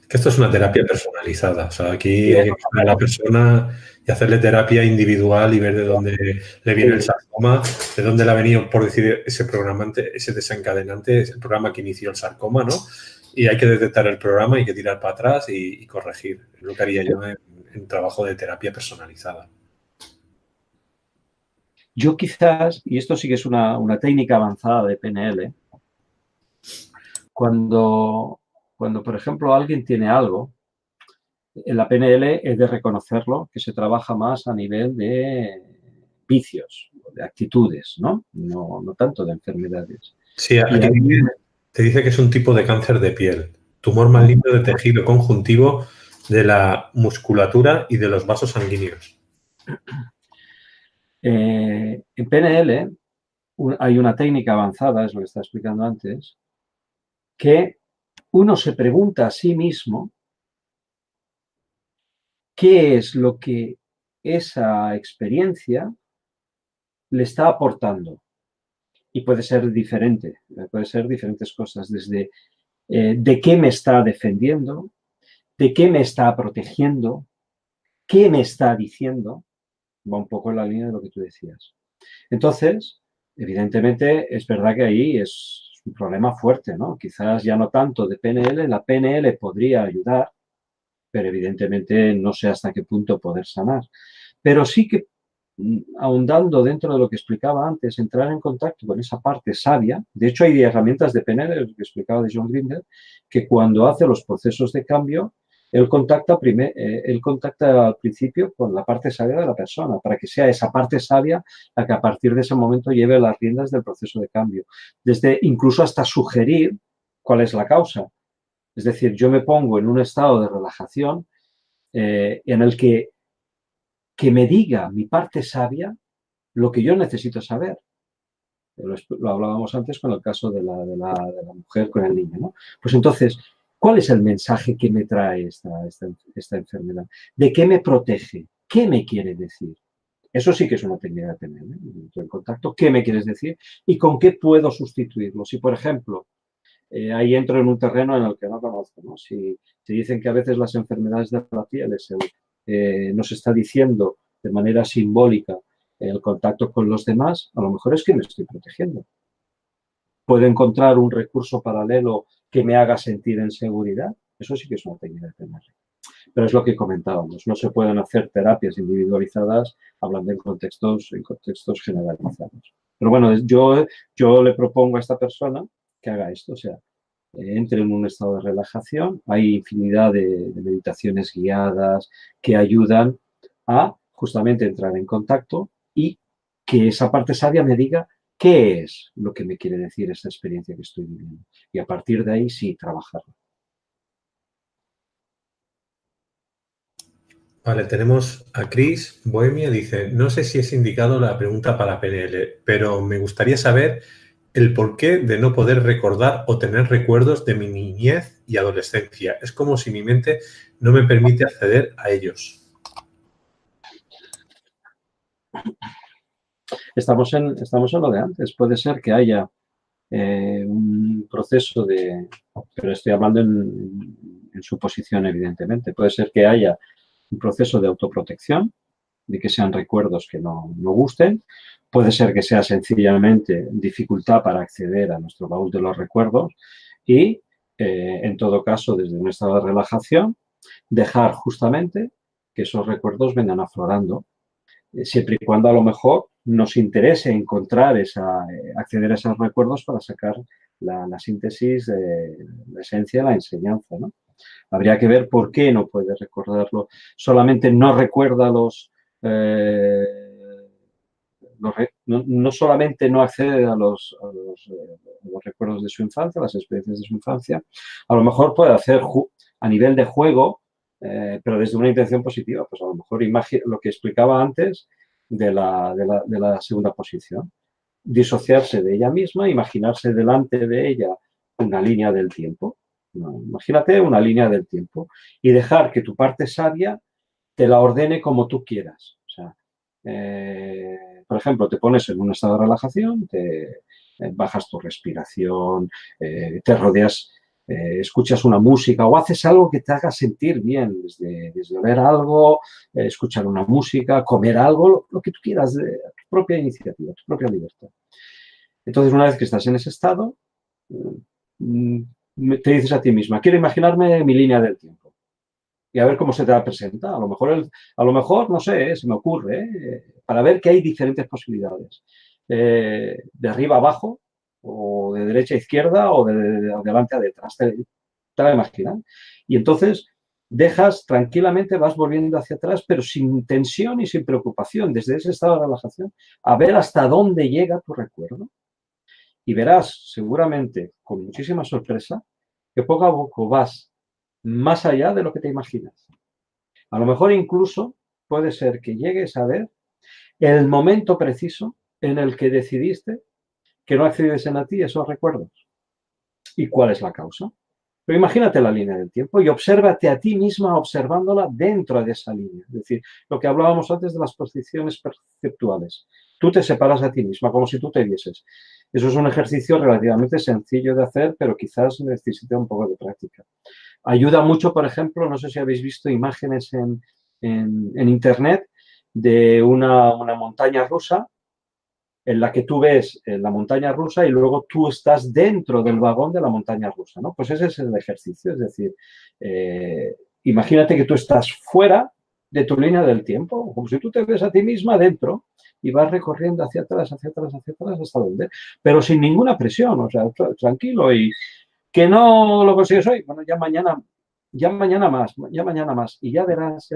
Que esto es una terapia personalizada. O sea, aquí hay que coger a la persona y hacerle terapia individual y ver de dónde le viene el sarcoma, de dónde le ha venido, por decir, ese programante, ese desencadenante, es el programa que inició el sarcoma, ¿no? Y hay que detectar el programa, hay que tirar para atrás y corregir. Es lo que haría yo en trabajo de terapia personalizada. Yo quizás, y esto sí que es una técnica avanzada de PNL, cuando, por ejemplo, alguien tiene algo En la PNL es de reconocerlo, que se trabaja más a nivel de vicios, de actitudes, ¿no? No tanto de enfermedades. Sí, Y aquí ahí, te dice que es un tipo de cáncer de piel. Tumor maligno de tejido conjuntivo de la musculatura y de los vasos sanguíneos. en PNL hay una técnica avanzada, es lo que estaba explicando antes, que uno se pregunta a sí mismo qué es lo que esa experiencia le está aportando. Y puede ser diferente, puede ser diferentes cosas, desde de qué me está defendiendo, de qué me está protegiendo, qué me está diciendo, va un poco en la línea de lo que tú decías. Entonces, evidentemente, es verdad que ahí es un problema fuerte, ¿no? Quizás ya no tanto de PNL, la PNL podría ayudar, pero evidentemente no sé hasta qué punto poder sanar. Pero sí que, ahondando dentro de lo que explicaba antes, entrar en contacto con esa parte sabia. De hecho, hay herramientas de PNL, lo que explicaba de John Grinder, que cuando hace los procesos de cambio, él contacta al principio con la parte sabia de la persona, para que sea esa parte sabia la que a partir de ese momento lleve las riendas del proceso de cambio. Desde incluso hasta sugerir cuál es la causa. Es decir, yo me pongo en un estado de relajación en el que me diga mi parte sabia lo que yo necesito saber. Lo hablábamos antes con el caso de la mujer con el niño, ¿no? Pues entonces, ¿cuál es el mensaje que me trae esta enfermedad? ¿De qué me protege? ¿Qué me quiere decir? Eso sí que es una técnica de tener, ¿eh? En contacto, ¿qué me quieres decir? ¿Y con qué puedo sustituirlo? Si, por ejemplo, ahí entro en un terreno en el que no conozco, ¿no? Si dicen que a veces las enfermedades de la piel nos está diciendo de manera simbólica el contacto con los demás, a lo mejor es que me estoy protegiendo. Puedo encontrar un recurso paralelo que me haga sentir en seguridad. Eso sí que es una técnica de tener. Pero es lo que comentábamos, no se pueden hacer terapias individualizadas hablando en contextos generalizados. Pero bueno, yo le propongo a esta persona que haga esto, o sea, entre en un estado de relajación. Hay infinidad de meditaciones guiadas que ayudan a justamente entrar en contacto y que esa parte sabia me diga qué es lo que me quiere decir esta experiencia que estoy viviendo. Y a partir de ahí sí trabajarlo. Vale, tenemos a Chris Bohemia, dice, no sé si es indicado la pregunta para PNL, pero me gustaría saber el porqué de no poder recordar o tener recuerdos de mi niñez y adolescencia. Es como si mi mente no me permite acceder a ellos. Estamos en lo de antes. Puede ser que haya un proceso pero estoy hablando en su posición, evidentemente. Puede ser que haya un proceso de autoprotección, de que sean recuerdos que no gusten. Puede ser que sea sencillamente dificultad para acceder a nuestro baúl de los recuerdos y, en todo caso, desde un estado de relajación, dejar justamente que esos recuerdos vengan aflorando, siempre y cuando a lo mejor nos interese encontrar acceder a esos recuerdos para sacar la síntesis de la esencia de la enseñanza, ¿no? Habría que ver por qué no puede recordarlo. Solamente no recuerda no solamente no accede a los recuerdos de su infancia, a las experiencias de su infancia, a lo mejor puede hacer a nivel de juego, pero desde una intención positiva. Pues a lo mejor lo que explicaba antes de la segunda posición. Disociarse de ella misma, imaginarse delante de ella una línea del tiempo. No, imagínate una línea del tiempo y dejar que tu parte sabia te la ordene como tú quieras. O sea, por ejemplo, te pones en un estado de relajación, bajas tu respiración, te rodeas, escuchas una música o haces algo que te haga sentir bien, desde ver algo, escuchar una música, comer algo, lo que tú quieras, a tu propia iniciativa, tu propia libertad. Entonces, una vez que estás en ese estado, te dices a ti misma, quiero imaginarme mi línea del tiempo y a ver cómo se te la presenta. A lo mejor no sé, se me ocurre, para ver que hay diferentes posibilidades. De arriba a abajo, o de derecha a izquierda, o de adelante a detrás. Te la imaginas. Y entonces dejas tranquilamente, vas volviendo hacia atrás, pero sin tensión y sin preocupación, desde ese estado de relajación, a ver hasta dónde llega tu recuerdo. Y verás, seguramente, con muchísima sorpresa, que poco a poco vas más allá de lo que te imaginas. A lo mejor incluso puede ser que llegues a ver el momento preciso en el que decidiste que no accediesen a ti esos recuerdos. ¿Y cuál es la causa? Pero imagínate la línea del tiempo y obsérvate a ti misma observándola dentro de esa línea. Es decir, lo que hablábamos antes de las posiciones perceptuales. Tú te separas a ti misma como si tú te vieses. Eso es un ejercicio relativamente sencillo de hacer, pero quizás necesite un poco de práctica. Ayuda mucho, por ejemplo, no sé si habéis visto imágenes en Internet de una montaña rusa en la que tú ves la montaña rusa y luego tú estás dentro del vagón de la montaña rusa, ¿no? Pues ese es el ejercicio, es decir, imagínate que tú estás fuera de tu línea del tiempo, como si tú te ves a ti misma dentro y vas recorriendo hacia atrás, hacia atrás, hacia atrás, hasta donde, pero sin ninguna presión, o sea, tranquilo y que no lo consigues hoy, bueno, ya mañana más, y ya verás,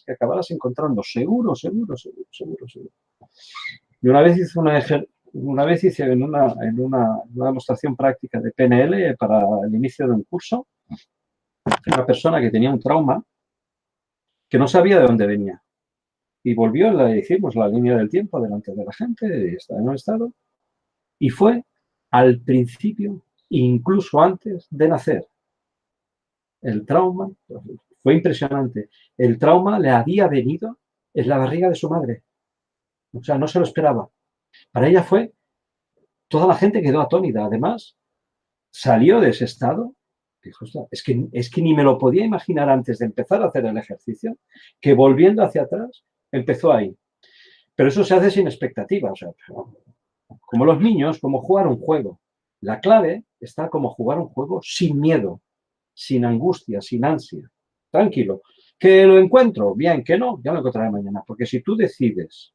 que acabarás encontrando seguro. Y una vez hice en una demostración práctica de PNL para el inicio de un curso, una persona que tenía un trauma que no sabía de dónde venía. Y volvió, le hicimos la línea del tiempo delante de la gente, estaba en un estado, y fue al principio, incluso antes de nacer. El trauma fue impresionante. El trauma le había venido en la barriga de su madre. O sea, no se lo esperaba. Para ella fue, toda la gente quedó atónita. Además, salió de ese estado. Dijo, es que ni me lo podía imaginar antes de empezar a hacer el ejercicio, que volviendo hacia atrás, empezó ahí. Pero eso se hace sin expectativa. O sea, como los niños, como jugar un juego. La clave está como jugar un juego sin miedo, sin angustia, sin ansia. Tranquilo. ¿Que lo encuentro? Bien, que no, ya lo encontraré mañana. Porque si tú decides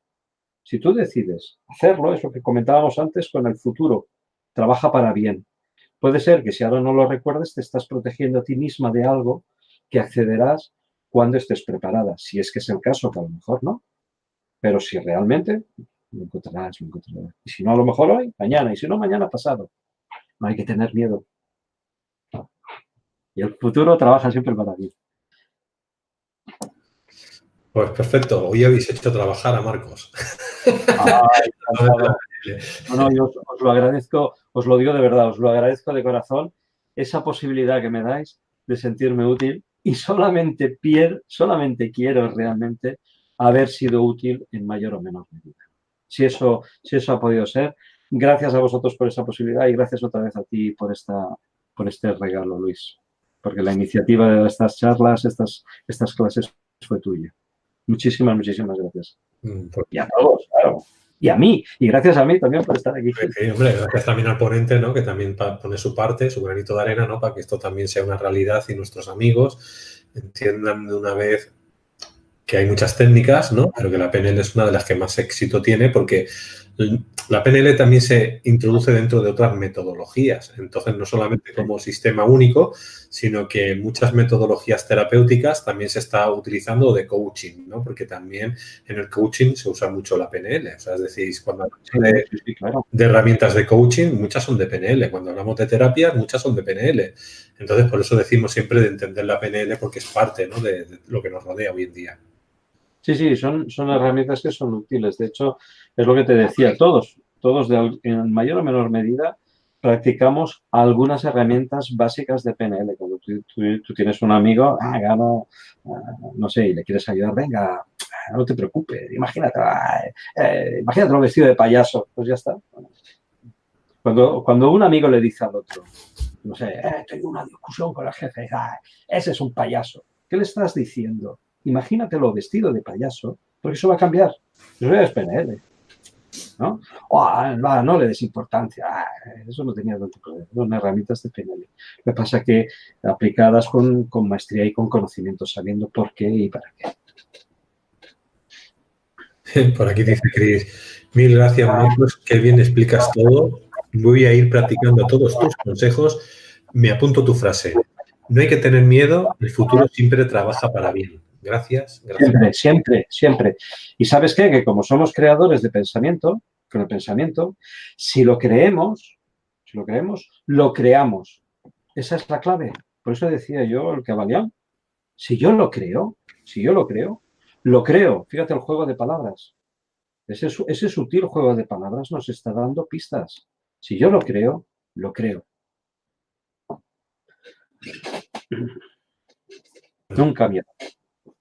hacerlo, es lo que comentábamos antes con el futuro, trabaja para bien. Puede ser que si ahora no lo recuerdes, te estás protegiendo a ti misma de algo que accederás cuando estés preparada. Si es que es el caso, que a lo mejor no. Pero si realmente, lo encontrarás. Y si no, a lo mejor hoy, mañana. Y si no, mañana pasado. No hay que tener miedo. Y el futuro trabaja siempre para bien. Pues perfecto. Hoy habéis hecho trabajar a Marcos. No, yo os lo agradezco, os lo digo de verdad, os lo agradezco de corazón, esa posibilidad que me dais de sentirme útil y solamente quiero realmente haber sido útil en mayor o menor medida. Si eso ha podido ser, gracias a vosotros por esa posibilidad y gracias otra vez a ti por este regalo, Luis. Porque la iniciativa de estas charlas, estas clases fue tuya. Muchísimas gracias. Y a todos, claro. Y a mí, y gracias a mí también por estar aquí. Sí, hombre, gracias también al ponente, ¿no? Que también pone su parte, su granito de arena, ¿no? Para que esto también sea una realidad y nuestros amigos entiendan de una vez que hay muchas técnicas, ¿no? Pero que la PNL es una de las que más éxito tiene porque la PNL también se introduce dentro de otras metodologías. Entonces, no solamente como sistema único, sino que muchas metodologías terapéuticas también se está utilizando de coaching, ¿no? Porque también en el coaching se usa mucho la PNL. O sea, es decir, cuando hablamos de herramientas de coaching, muchas son de PNL. Cuando hablamos de terapia, muchas son de PNL. Entonces, por eso decimos siempre de entender la PNL porque es parte, ¿no? de lo que nos rodea hoy en día. Sí, son herramientas que son útiles. De hecho, es lo que te decía, todos en mayor o menor medida practicamos algunas herramientas básicas de PNL. Cuando tú tienes un amigo, no sé, y le quieres ayudar, venga, no te preocupes, imagínate un vestido de payaso, pues ya está. Cuando un amigo le dice al otro, no sé, tengo una discusión con el jefe, ese es un payaso, ¿qué le estás diciendo? Imagínatelo vestido de payaso, porque eso va a cambiar. Eso es PNL, ¿no? No le des importancia. Eso no tenía tanto problema. Son herramientas de PNL. Lo que pasa es que aplicadas con maestría y con conocimiento, sabiendo por qué y para qué. Por aquí dice Cris, mil gracias, Marcos, qué bien explicas todo. Voy a ir practicando todos tus consejos. Me apunto tu frase. no hay que tener miedo, el futuro siempre trabaja para bien. Gracias. Siempre, siempre, siempre. ¿Y sabes qué? Que como somos creadores de pensamiento, con el pensamiento, si lo creemos, lo creamos. Esa es la clave. Por eso decía yo el Cabalián. Si yo lo creo, lo creo. Fíjate el juego de palabras. Ese sutil juego de palabras nos está dando pistas. Si yo lo creo, lo creo. Nunca miedo.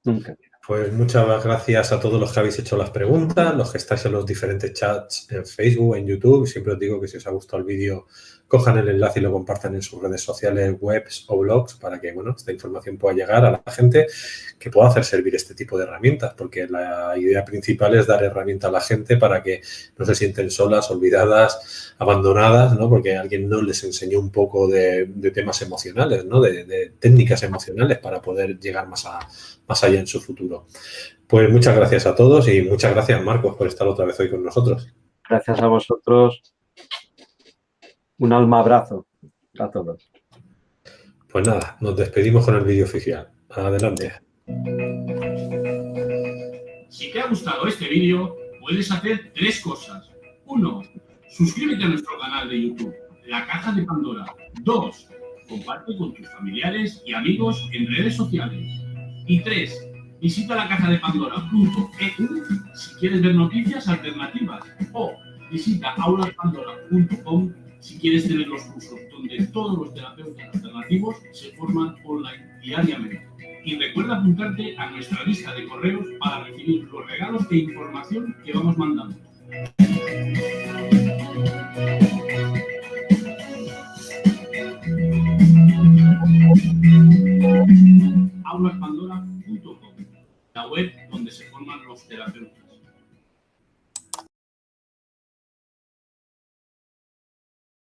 Nunca miedo. Pues muchas gracias a todos los que habéis hecho las preguntas, los que estáis en los diferentes chats en Facebook, en YouTube. Siempre os digo que si os ha gustado el vídeo, cojan el enlace y lo compartan en sus redes sociales, webs o blogs para que, bueno, esta información pueda llegar a la gente que pueda hacer servir este tipo de herramientas, porque la idea principal es dar herramientas a la gente para que no se sienten solas, olvidadas, abandonadas, ¿no? Porque alguien no les enseñó un poco de temas emocionales, ¿no? De técnicas emocionales para poder llegar más allá en su futuro. Pues muchas gracias a todos y muchas gracias, Marcos, por estar otra vez hoy con nosotros. Gracias a vosotros. Un alma abrazo a todos. Pues nada, nos despedimos con el vídeo oficial. Adelante. Si te ha gustado este vídeo, puedes hacer 3 cosas. 1. Suscríbete a nuestro canal de YouTube, La Caja de Pandora. 2. Comparte con tus familiares y amigos en redes sociales. Y 3. Visita lacajadepandora.eu si quieres ver noticias alternativas. O visita aulaspandora.com si quieres tener los cursos donde todos los terapeutas alternativos se forman online diariamente. Y recuerda apuntarte a nuestra lista de correos para recibir los regalos de información que vamos mandando. aulaspandora.com, la web donde se forman los terapeutas.